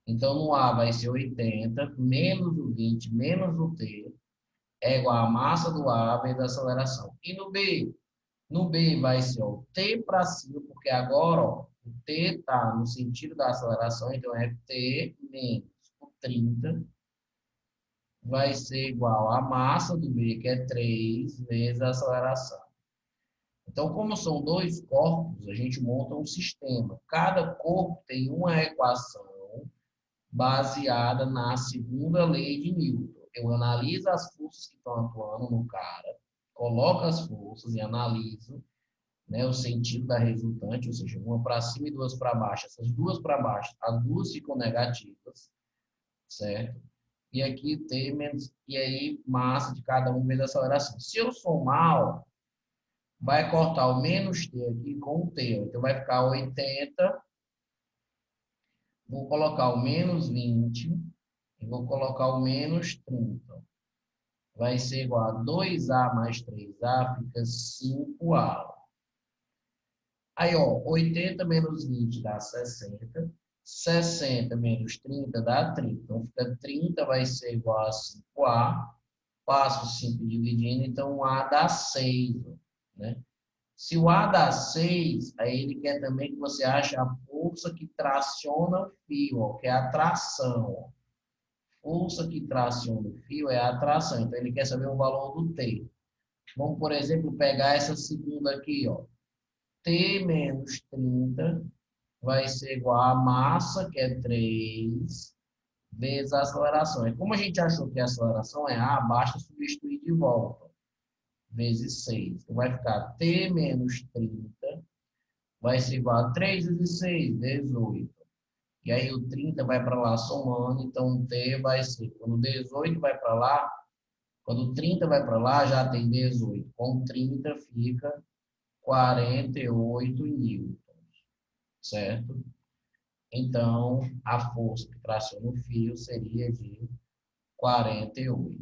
Então, no A vai ser 80, menos o 20, menos o T, é igual a massa do A vezes a aceleração. E no B? No B vai ser o T para cima, porque agora ó, o T está no sentido da aceleração, então é T menos o 30, vai ser igual a massa do B, que é 3 vezes a aceleração. Então, como são dois corpos, a gente monta um sistema. Cada corpo tem uma equação baseada na segunda lei de Newton. Eu analiso as forças que estão atuando no cara, coloco as forças e analiso, né, o sentido da resultante, ou seja, uma para cima e duas para baixo. Essas duas para baixo, as duas ficam negativas, certo? E aqui T menos, e aí massa de cada um vezes a aceleração. Se eu somar, ó, vai cortar o menos T aqui com o T. Então vai ficar 80. Vou colocar o menos 20 e vou colocar o menos 30. Vai ser igual a 2A mais 3A, fica 5A. Aí, ó, 80 menos 20 dá 60. 60 menos 30 dá 30. Então, fica 30 vai ser igual a 5A. Passo 5 dividindo, então o A dá 6, né? Se o A dá 6, aí ele quer também que você ache a força que traciona o fio, ó, que é a tração. Força que traciona o fio é a tração. Então, ele quer saber o valor do T. Vamos, por exemplo, pegar essa segunda aqui, ó. T menos 30 vai ser igual a massa, que é 3, vezes a aceleração. E como a gente achou que a aceleração é A, basta substituir de volta. Vezes 6. Então, vai ficar T menos 30 vai ser igual a 3 vezes 6, 18. E aí o 30 vai para lá somando, então o T vai ser, quando o 18 vai para lá, quando o 30 vai para lá, já tem 18. Com 30 fica 48 newtons, certo? Então, a força que traciona o fio seria de 48.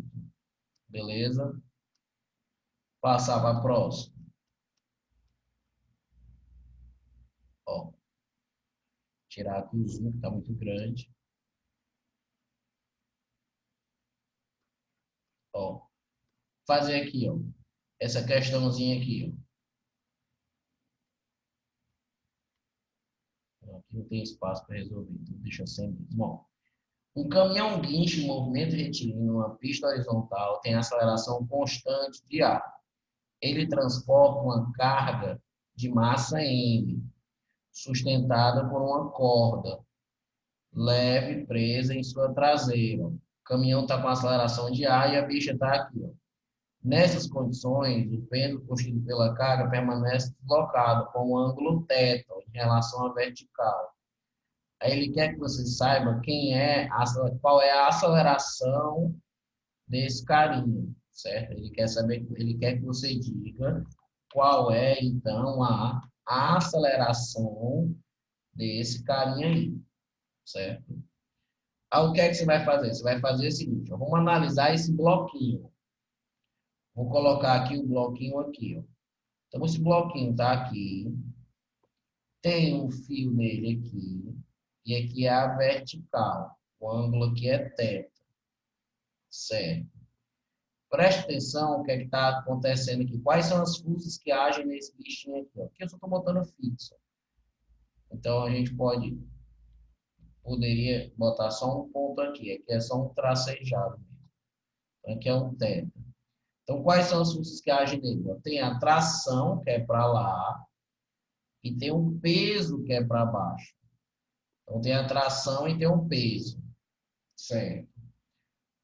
Beleza? Passar para a próxima. Ó, tirar aqui o zoom, que está muito grande. Ó, fazer aqui, ó, essa questãozinha aqui, ó. Aqui não tem espaço para resolver, então deixa sem mesmo. Bom, um caminhão guincho em movimento retilíneo numa pista horizontal tem aceleração constante de ar. Ele transporta uma carga de massa M, sustentada por uma corda leve presa em sua traseira. O caminhão está com aceleração de ar e a bicha está aqui, ó. Nessas condições, o pêndulo puxado pela carga permanece deslocado com um ângulo θ em relação à vertical. Aí ele quer que você saiba qual é a aceleração desse carinha, certo? Ele quer saber, ele quer que você diga qual é então a aceleração desse carinha aí, certo? Aí o que é que você vai fazer? Você vai fazer o seguinte, ó, vamos analisar esse bloquinho. Vou colocar aqui o bloquinho aqui, ó. Então esse bloquinho está aqui, tem um fio nele aqui, e aqui é a vertical. O ângulo aqui é θ, certo? Preste atenção o que é que está acontecendo aqui. Quais são as forças que agem nesse bichinho aqui? Ó? Aqui eu só estou botando fixo. Então a gente poderia botar só um ponto aqui. Aqui é só um tracejado mesmo. Então, aqui é um θ. Então quais são as forças que agem nele? Ó? Tem a tração, que é para lá, e tem um peso, que é para baixo. Então tem a tração e tem um peso. Certo.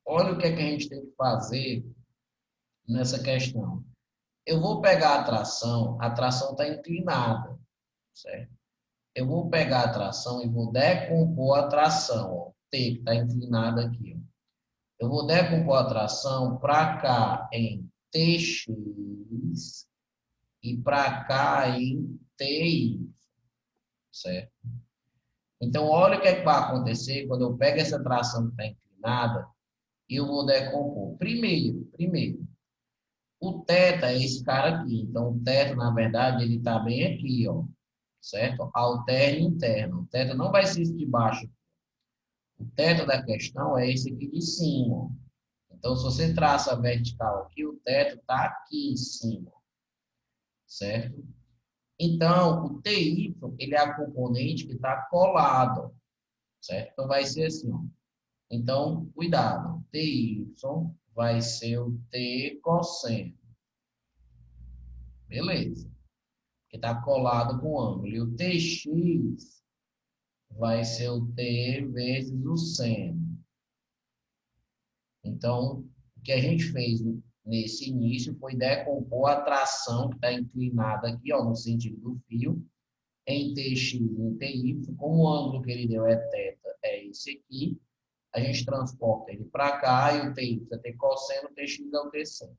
Olha o que é que a gente tem que fazer nessa questão. Eu vou pegar a tração está inclinada, certo? Eu vou pegar a tração e vou decompor a tração, ó, T que está inclinada aqui. Ó. Eu vou decompor a tração para cá em TX e para cá em TY, certo? Então, olha o que é que vai acontecer quando eu pego essa tração que está inclinada e eu vou decompor. Primeiro, O θ é esse cara aqui. Então, o θ, na verdade, ele está bem aqui, ó. Certo? Alterno interno. O θ não vai ser esse de baixo. O θ da questão é esse aqui de cima. Então, se você traça a vertical aqui, o teto está aqui em cima, certo? Então, o TY, ele é a componente que está colado, certo? Então, vai ser assim, ó. Então, cuidado. TY vai ser o T cosseno. Beleza. Que está colado com o ângulo. E o TX vai ser o T vezes o seno. Então, o que a gente fez nesse início foi decompor a tração que está inclinada aqui, ó, no sentido do fio, em Tx e em Ty. Como o ângulo que ele deu é θ, é esse aqui, a gente transporta ele para cá e o Ty é T cosseno, o Tx é o T seno.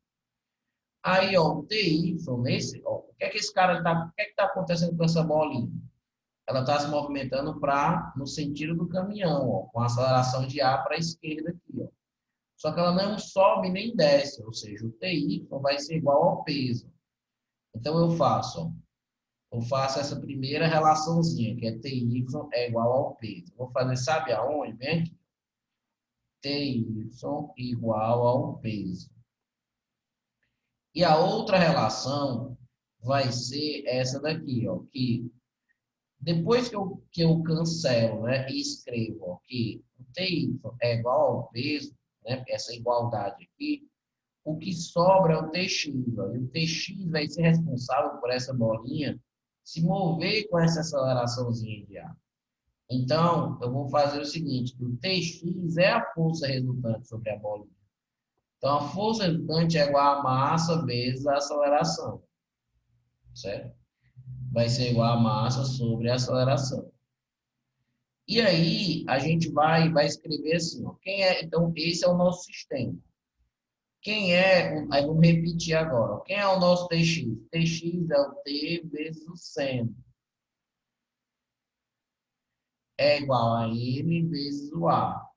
Aí, ó, o Ty, nesse, ó, o que é que esse cara tá, o que é que está acontecendo com essa bolinha? Ela está se movimentando no sentido do caminhão, ó, com aceleração de A para a esquerda aqui, ó. Só que ela não sobe nem desce, ou seja, o TY vai ser igual ao peso. Então, eu faço essa primeira relaçãozinha, que é TY é igual ao peso. Vou fazer, sabe aonde? Vem aqui. TY igual ao peso. E a outra relação vai ser essa daqui, ó, que depois que eu cancelo, né, e escrevo ó, que o TY é igual ao peso, né, essa igualdade aqui, o que sobra é o TX. Ó, e o TX vai ser responsável por essa bolinha se mover com essa aceleraçãozinha de ar. Então, eu vou fazer o seguinte, que o TX é a força resultante sobre a bolinha. Então, a força resultante é igual a massa vezes a aceleração, certo? Vai ser igual a massa sobre a aceleração. E aí, a gente vai escrever assim, ó, então, esse é o nosso sistema. Aí vamos repetir agora. Quem é o nosso TX? TX é o T vezes o seno. É igual a M vezes o A.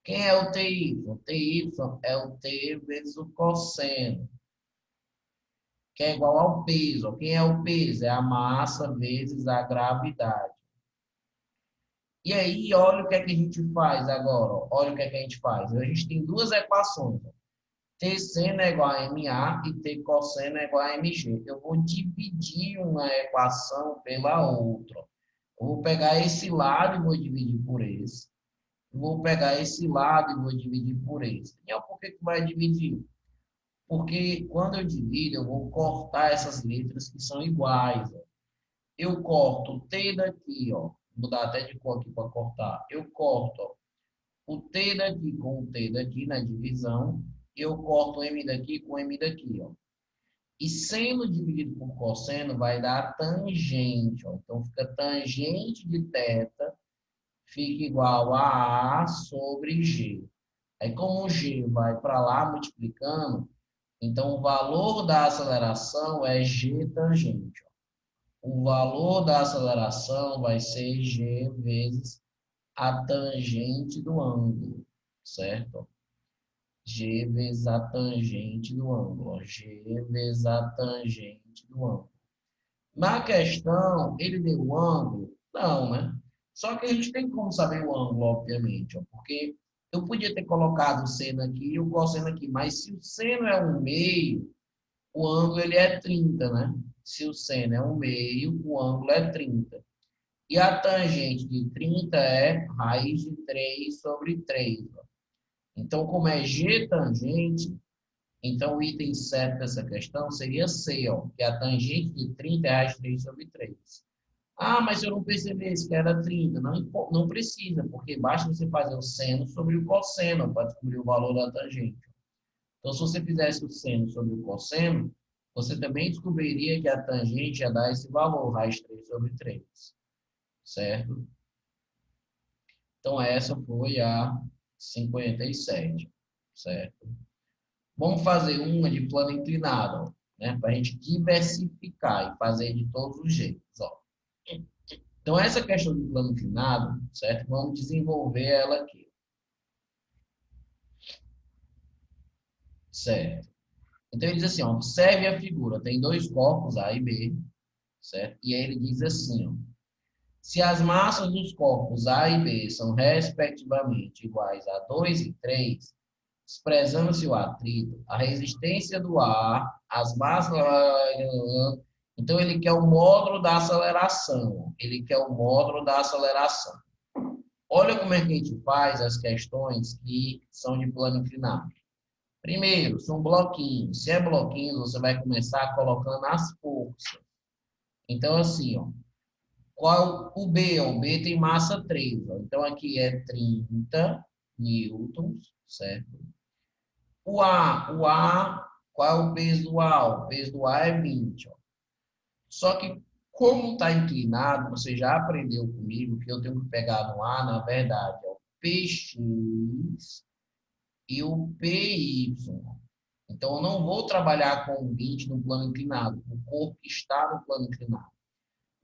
Quem é o TY? O TY é o T vezes o cosseno, que é igual ao peso. Quem é o peso? É a massa vezes a gravidade. E aí, olha o que é que a gente faz agora. Olha o que é que a gente faz. A gente tem duas equações. T seno é igual a MA e T cosseno é igual a MG. Eu vou dividir uma equação pela outra. Eu vou pegar esse lado e vou dividir por esse. Eu vou pegar esse lado e vou dividir por esse. E por que que vai dividir? Porque quando eu divido, eu vou cortar essas letras que são iguais. Ó. Eu corto o T daqui, ó. Vou mudar até de cor aqui para cortar. Eu corto ó, o T daqui com o T daqui na divisão. E eu corto o M daqui com o M daqui, ó. E seno dividido por cosseno vai dar tangente, ó. Então, fica tangente de θ, fica igual a A sobre G. Aí, como o G vai para lá multiplicando, então o valor da aceleração é G tangente, ó. O valor da aceleração vai ser G vezes a tangente do ângulo, certo? G vezes a tangente do ângulo. G vezes a tangente do ângulo. Na questão, ele deu o ângulo? Não, né? Só que a gente tem como saber o ângulo, obviamente, ó, porque eu podia ter colocado o seno aqui e o cosseno aqui, mas se o seno é 1/2, o ângulo ele é 30, né? Se o seno é 1/2, o ângulo é 30. E a tangente de 30 é raiz de 3 sobre 3. Ó. Então, como é G tangente, então o item certo dessa questão seria C, ó, que é a tangente de 30 é raiz de 3 sobre 3. Ah, mas se eu não percebesse que era 30, não precisa, porque basta você fazer o seno sobre o cosseno para descobrir o valor da tangente. Então, se você fizesse o seno sobre o cosseno, você também descobriria que a tangente ia dar esse valor, raiz de 3 sobre 3. Certo? Então, essa foi a 57. Certo? Vamos fazer uma de plano inclinado, né? Para a gente diversificar e fazer de todos os jeitos. Ó. Então, essa questão do plano inclinado, certo? Vamos desenvolver ela aqui. Certo? Então ele diz assim, ó, observe a figura, tem dois corpos, A e B, certo? E aí ele diz assim, ó, se as massas dos corpos A e B são respectivamente iguais a 2 e 3, desprezando-se o atrito, a resistência do ar, as massas... Então ele quer o módulo da aceleração, ele quer o módulo da aceleração. Olha como é que a gente faz as questões que são de plano inclinado. Primeiro, são bloquinhos. Se é bloquinhos, você vai começar colocando as forças. Então, assim, ó, qual o B? O B tem massa 3. Ó. Então, aqui é 30 newtons, certo? O A, qual é o peso do A? O peso do A é 20. Ó. Só que, como está inclinado, você já aprendeu comigo que eu tenho que pegar no A, na verdade, é o PX e o PY. Então, eu não vou trabalhar com 20 no plano inclinado. O corpo está no plano inclinado.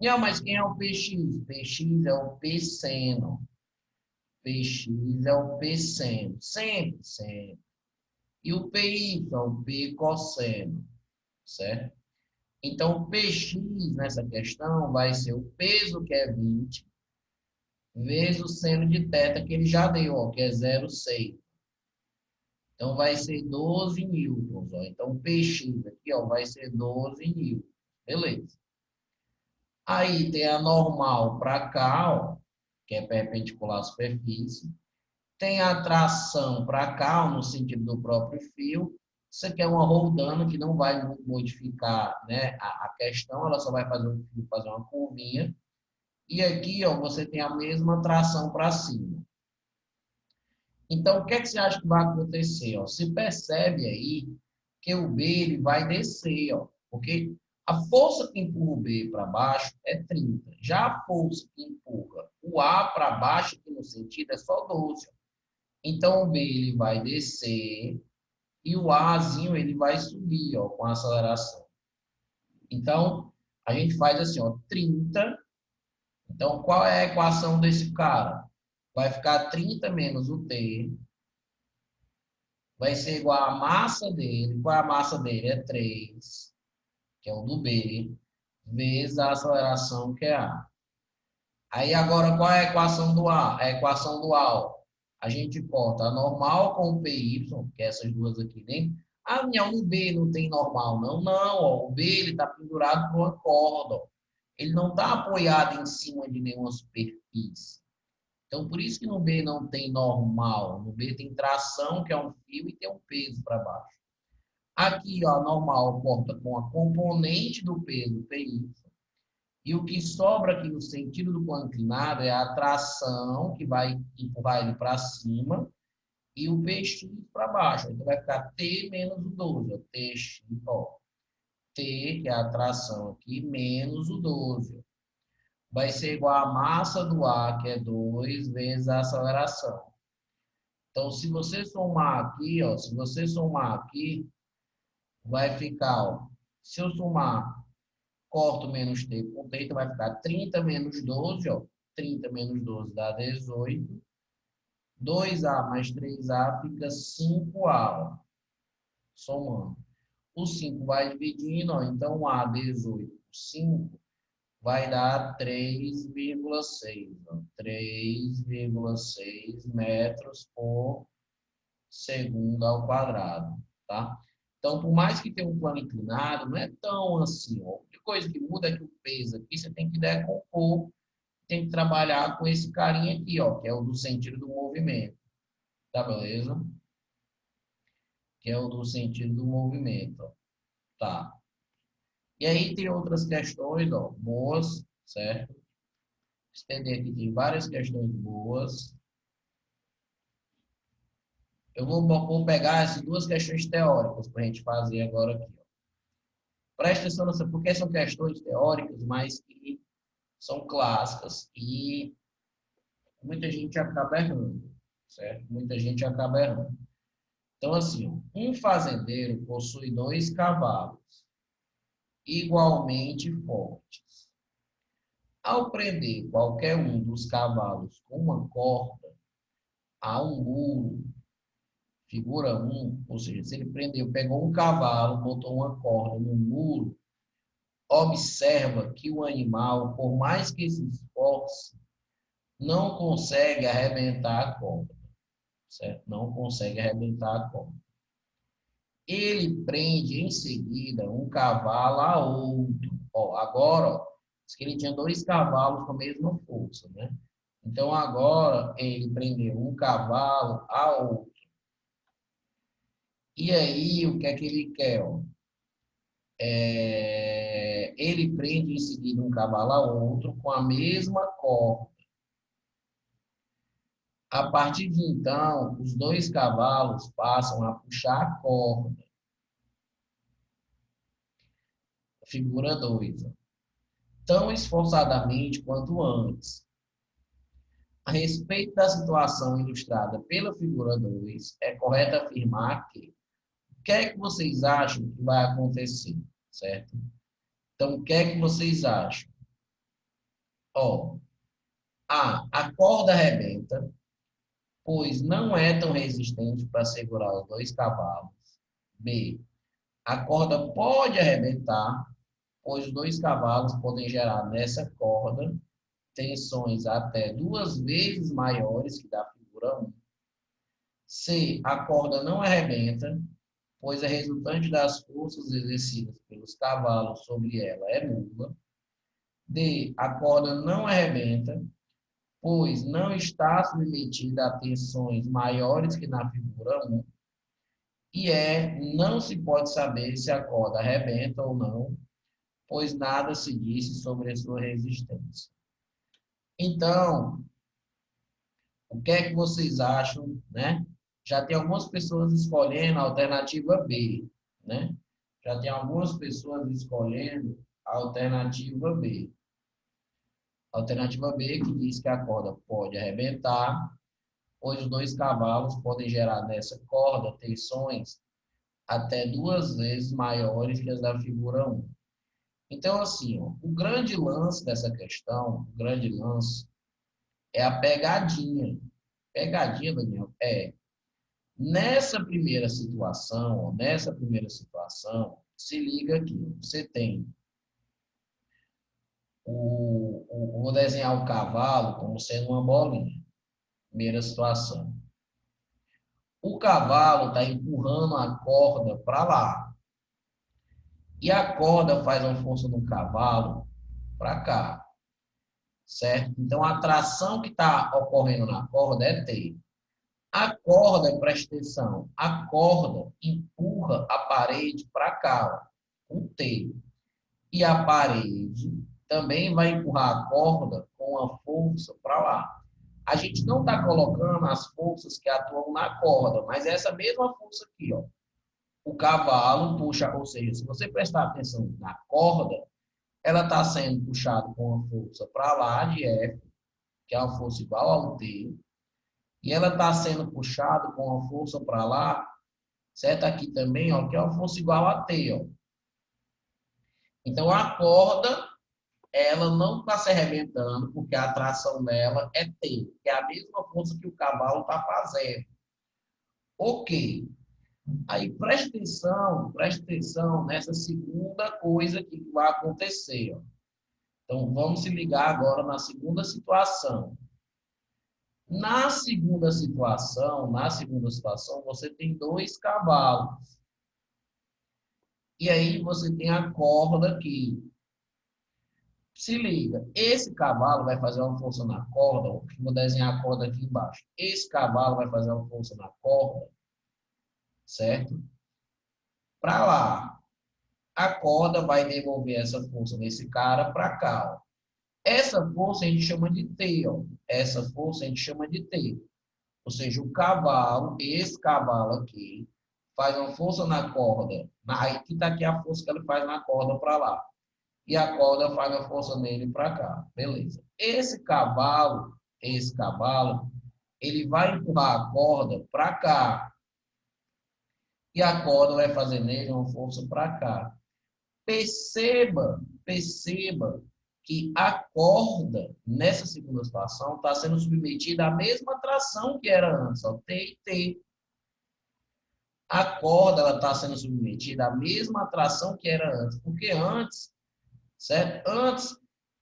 Não, mas quem é o PX? PX é o P seno. PX é o P seno. Sempre, sempre. E o PY é o P cosseno. Certo? Então, o PX nessa questão vai ser o peso, que é 20, vezes o seno de θ, que ele já deu, ó, que é 0,6. Então, vai ser 12 newtons. Ó. Então, o PX aqui ó, vai ser 12 newtons. Beleza. Aí tem a normal para cá, ó, que é perpendicular à superfície. Tem a tração para cá, ó, no sentido do próprio fio. Isso aqui é uma roldana que não vai modificar, né, a questão, ela só vai fazer o fio fazer uma curvinha. E aqui ó, você tem a mesma tração para cima. Então, o que, é que você acha que vai acontecer? Ó? Se percebe aí que o B ele vai descer, ó, porque a força que empurra o B para baixo é 30. Já a força que empurra o A para baixo, aqui no sentido, é só 12. Ó. Então, o B ele vai descer e o Azinho ele vai subir ó, com a aceleração. Então, a gente faz assim, ó, 30. Então, qual é a equação desse cara? Vai ficar 30 menos o T vai ser igual à massa dele. Qual é a massa dele? É 3, que é o do B, vezes a aceleração, que é A. Aí agora, qual é a equação do A? A equação do A, ó. A gente corta a normal com o PY, que é essas duas aqui, né? Ah, não, o B não tem normal, não. Não, ó, o B ele está pendurado por uma corda. Ó. Ele não está apoiado em cima de nenhuma superfície. Então, por isso que no B não tem normal. No B tem tração, que é um fio, e tem um peso para baixo. Aqui, ó, normal corta com a componente do peso, PY. E o que sobra aqui no sentido do plano inclinado é a tração, que vai empurrar ele para cima, e o PX para baixo. Então, vai ficar T menos o 12. Ó, TX, ó. T, que é a tração aqui, menos o 12. Vai ser igual a massa do A, que é 2, vezes a aceleração. Então, se você somar aqui, ó, se você somar aqui, vai ficar, ó, se eu somar, corto menos T por T, então vai ficar 30 menos 12, ó, 30 menos 12 dá 18, 2A mais 3A fica 5A, ó, somando. O 5 vai dividindo, ó, então A, 18 por 5, vai dar 3,6, 3,6 metros por segundo ao quadrado, tá? Então, por mais que tenha um plano inclinado, não é tão assim. Ó. A única coisa que muda é que o peso aqui você tem que decompor, tem que trabalhar com esse carinha aqui, ó, que é o do sentido do movimento, tá beleza? Que é o do sentido do movimento, ó. Tá. E aí tem outras questões, ó, boas, certo? Estender aqui tem várias questões boas. Eu vou pegar essas duas questões teóricas para a gente fazer agora aqui. Ó. Presta atenção nessa, porque são questões teóricas, mas que são clássicas e muita gente acaba errando, certo? Muita gente acaba errando. Então, assim, um fazendeiro possui 2 cavalos igualmente fortes. Ao prender qualquer um dos cavalos com uma corda a um muro, Figura 1, ou seja, se ele prendeu, pegou um cavalo, botou uma corda no muro, observa que o animal, por mais que se esforce, não consegue arrebentar a corda, certo? Não consegue arrebentar a corda. Ele prende em seguida um cavalo a outro. Ó, agora, ó, diz que ele tinha 2 cavalos com a mesma força, né? Então, agora, ele prendeu um cavalo a outro. E aí, o que é que ele quer? Ó? Ele prende em seguida um cavalo a outro com a mesma corda. A partir de então, os 2 cavalos passam a puxar a corda. Figura 2. Tão esforçadamente quanto antes. A respeito da situação ilustrada pela figura 2, é correto afirmar que o que é que vocês acham que vai acontecer, certo? Então, o que é que vocês acham? Ó, a corda arrebenta, pois não é tão resistente para segurar os 2 cavalos. B, a corda pode arrebentar, pois os 2 cavalos podem gerar nessa corda tensões até 2 vezes maiores que da figura 1. C, a corda não arrebenta, pois a resultante das forças exercidas pelos cavalos sobre ela é nula. D, a corda não arrebenta, pois não está submetida a tensões maiores que na figura 1. E não se pode saber se a corda arrebenta ou não, pois nada se disse sobre a sua resistência. Então, o que é que vocês acham, né? Já tem algumas pessoas escolhendo a alternativa B, né? Já tem algumas pessoas escolhendo a alternativa B. Alternativa B que diz que a corda pode arrebentar, pois os 2 cavalos podem gerar nessa corda tensões até 2 vezes maiores que as da figura 1. Então, assim, ó, o grande lance dessa questão, o grande lance é a pegadinha. Pegadinha, Daniel, nessa primeira situação, se liga aqui, você tem vou desenhar o cavalo como sendo uma bolinha. Primeira situação. O cavalo está empurrando a corda para lá. E a corda faz uma força no cavalo para cá. Certo? Então, a tração que está ocorrendo na corda é T. A corda, presta atenção, a corda empurra a parede para cá, com T. E a parede também vai empurrar a corda com a força para lá. A gente não está colocando as forças que atuam na corda, mas é essa mesma força aqui, ó. O cavalo puxa, ou seja, se você prestar atenção na corda, ela está sendo puxada com uma força para lá de F, que é uma força igual ao T, e ela está sendo puxada com uma força para lá, certo? Aqui também, ó, que é uma força igual a T, ó. Então, a corda, ela não está se arrebentando, porque a tração dela é T, que é a mesma força que o cavalo está fazendo. Ok. Aí preste atenção nessa segunda coisa que vai acontecer. Ó. Então, vamos se ligar agora na segunda situação. Na segunda situação, você tem 2 cavalos. E aí você tem a corda aqui. Se liga, esse cavalo vai fazer uma força na corda, vou desenhar a corda aqui embaixo. Esse cavalo vai fazer uma força na corda, certo? Para lá. A corda vai devolver essa força nesse cara para cá. Ó. Essa força a gente chama de T. Ó. Essa força a gente chama de T. Ou seja, o cavalo, esse cavalo aqui, faz uma força na corda. Aqui está aqui a força que ele faz na corda para lá. E a corda faz a força nele para cá. Beleza. Esse cavalo, ele vai empurrar a corda para cá. E a corda vai fazer nele uma força para cá. Perceba que a corda, nessa segunda situação, está sendo submetida à mesma tração que era antes, ó, T e T. a corda ela está sendo submetida à mesma atração que era antes. Porque antes, certo? Antes,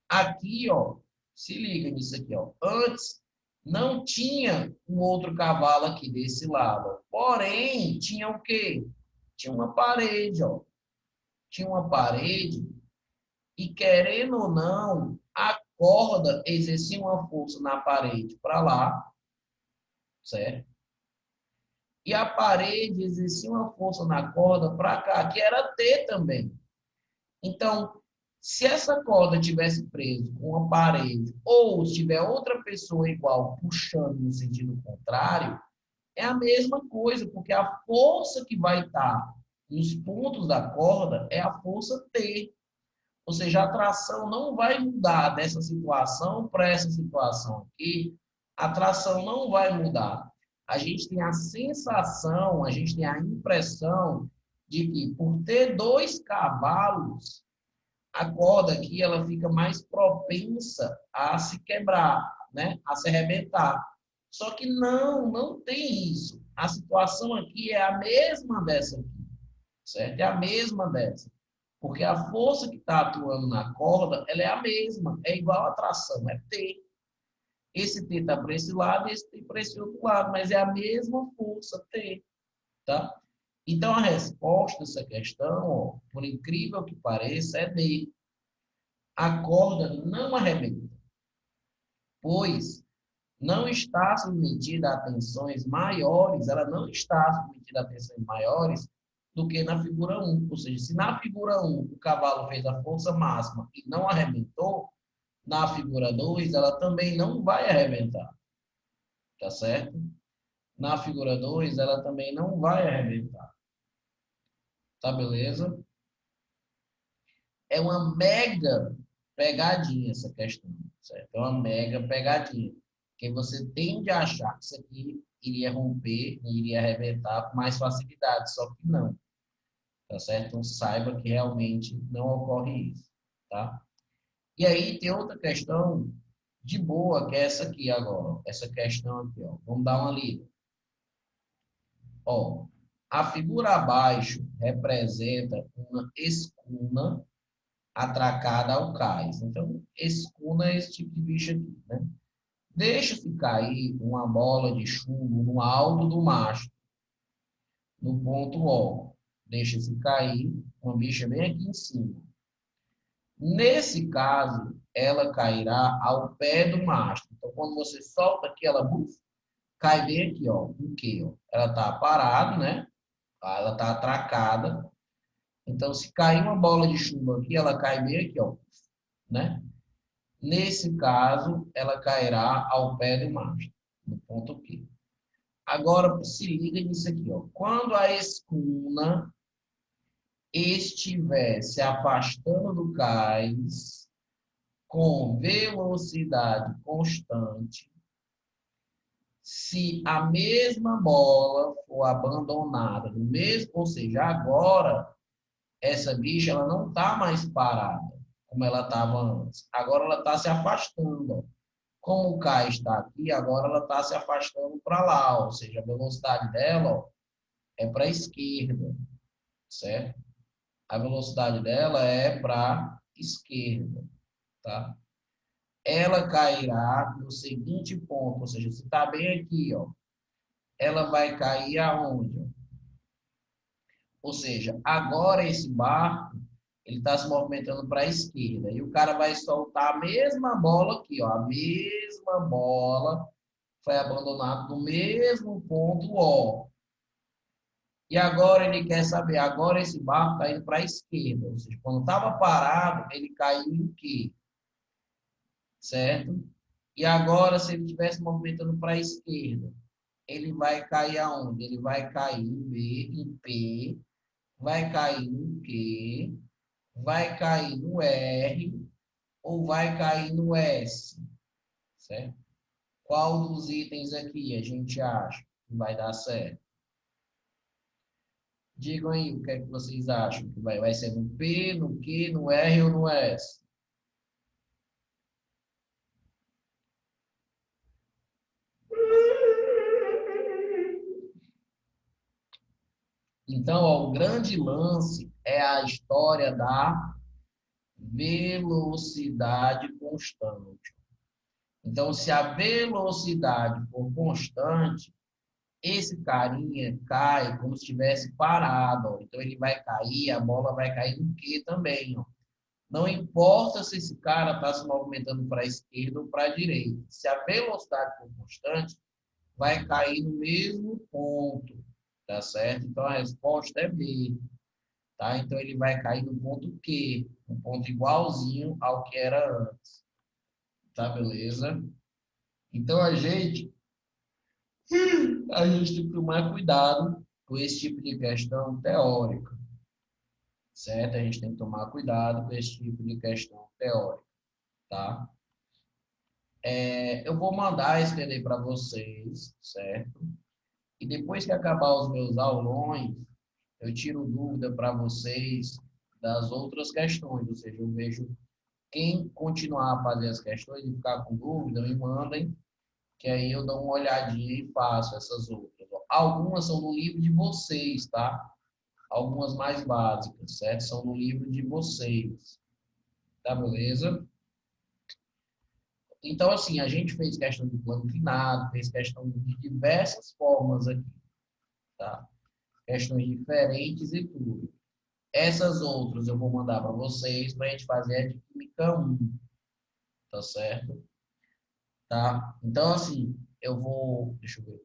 aqui, ó, se liga nisso aqui, ó. Antes, não tinha um outro cavalo aqui desse lado. Porém, tinha o quê? Tinha uma parede, ó. Tinha uma parede e, querendo ou não, a corda exercia uma força na parede para lá, certo? E a parede exercia uma força na corda para cá, que era T também. Então, se essa corda tivesse preso com uma parede, ou se tiver outra pessoa igual puxando no sentido contrário, é a mesma coisa, porque a força que vai estar nos pontos da corda é a força T. Ou seja, a tração não vai mudar dessa situação para essa situação aqui. A tração não vai mudar. A gente tem a sensação, a gente tem a impressão de que por ter dois cavalos, a corda aqui ela fica mais propensa a se quebrar, né? A se arrebentar. Só que não tem isso. A situação aqui é a mesma dessa aqui, certo? É a mesma dessa. Porque a força que está atuando na corda, ela é a mesma, é igual a tração, é T. Esse T está para esse lado e esse T para esse outro lado, mas é a mesma força T, tá? Então, a resposta dessa questão, ó, por incrível que pareça, é D. A corda não arrebenta, pois não está submetida a tensões maiores, ela não está submetida a tensões maiores do que na figura 1. Ou seja, se na figura 1 o cavalo fez a força máxima e não arrebentou, na figura 2 ela também não vai arrebentar, tá certo? Na figura 2 ela também não vai arrebentar, tá beleza? É uma mega pegadinha essa questão, certo? É uma mega pegadinha. Porque você tende a achar que isso aqui iria romper e iria arrebentar com mais facilidade, só que não, tá certo? Então saiba que realmente não ocorre isso, tá? E aí tem outra questão de boa, que é essa aqui agora, essa questão aqui, ó. Vamos dar uma lida. Ó, a figura abaixo representa uma escuna atracada ao cais. Então, escuna é esse tipo de bicho aqui, né? Deixa-se cair uma bola de chumbo no alto do mastro, no ponto O. Deixa-se cair uma bicha bem aqui em cima. Nesse caso, ela cairá ao pé do mastro. Então, quando você solta aqui, ela cai bem aqui, ó. O quê? Ó? Ela está parada, né? Ela está atracada. Então, se cair uma bola de chumbo aqui, ela cai bem aqui, ó. Né? Nesse caso, ela cairá ao pé do mastro, no ponto Q. Agora, se liga nisso aqui. Ó. Quando a escuna estiver se afastando do cais com velocidade constante, se a mesma bola for abandonada, no mesmo, ou seja, agora essa bicha ela não está mais parada como ela estava antes. Agora ela está se afastando. Ó. Como o K está aqui, agora ela está se afastando para lá, ou seja, a velocidade dela ó, é para a esquerda, certo? A velocidade dela é para a esquerda, tá? Ela cairá no seguinte ponto, ou seja, se está bem aqui, ó, ela vai cair aonde? Ou seja, agora esse barco ele está se movimentando para a esquerda e o cara vai soltar a mesma bola aqui, ó, a mesma bola foi abandonado no mesmo ponto O. E agora ele quer saber, agora esse barco está indo para a esquerda. Ou seja, quando estava parado, ele caiu em quê? Certo? E agora, se ele estivesse movimentando para a esquerda, ele vai cair aonde? Ele vai cair em P, vai cair no Q, vai cair no R ou vai cair no S, certo? Qual dos itens aqui a gente acha que vai dar certo? Digam aí o que é que vocês acham que vai ser no P, no Q, no R ou no S? Então, ó, o grande lance é a história da velocidade constante. Então, se a velocidade for constante, esse carinha cai como se estivesse parado. Ó. Então, ele vai cair, a bola vai cair no quê também. Ó. Não importa se esse cara está se movimentando para a esquerda ou para a direita. Se a velocidade for constante, vai cair no mesmo ponto. Tá certo? Então, a resposta é B. Tá? Então, ele vai cair no ponto Q. Um ponto igualzinho ao que era antes. Tá, beleza? Então, a gente tem que tomar cuidado com esse tipo de questão teórica, certo? A gente tem que tomar cuidado com esse tipo de questão teórica, tá? Eu vou mandar esse PDD para vocês, certo? E depois que acabar os meus aulões, eu tiro dúvida para vocês das outras questões, ou seja, eu vejo quem continuar a fazer as questões e ficar com dúvida, me mandem, que aí eu dou uma olhadinha e faço essas outras. Algumas são no livro de vocês, tá? Algumas mais básicas, certo? São no livro de vocês, tá beleza? Então, assim, a gente fez questão de plano inclinado, fez questão de diversas formas aqui, tá? Questões diferentes e tudo. Essas outras eu vou mandar para vocês para a gente fazer a de Química 1, tá certo? Tá? Então, assim, eu vou. Deixa eu ver.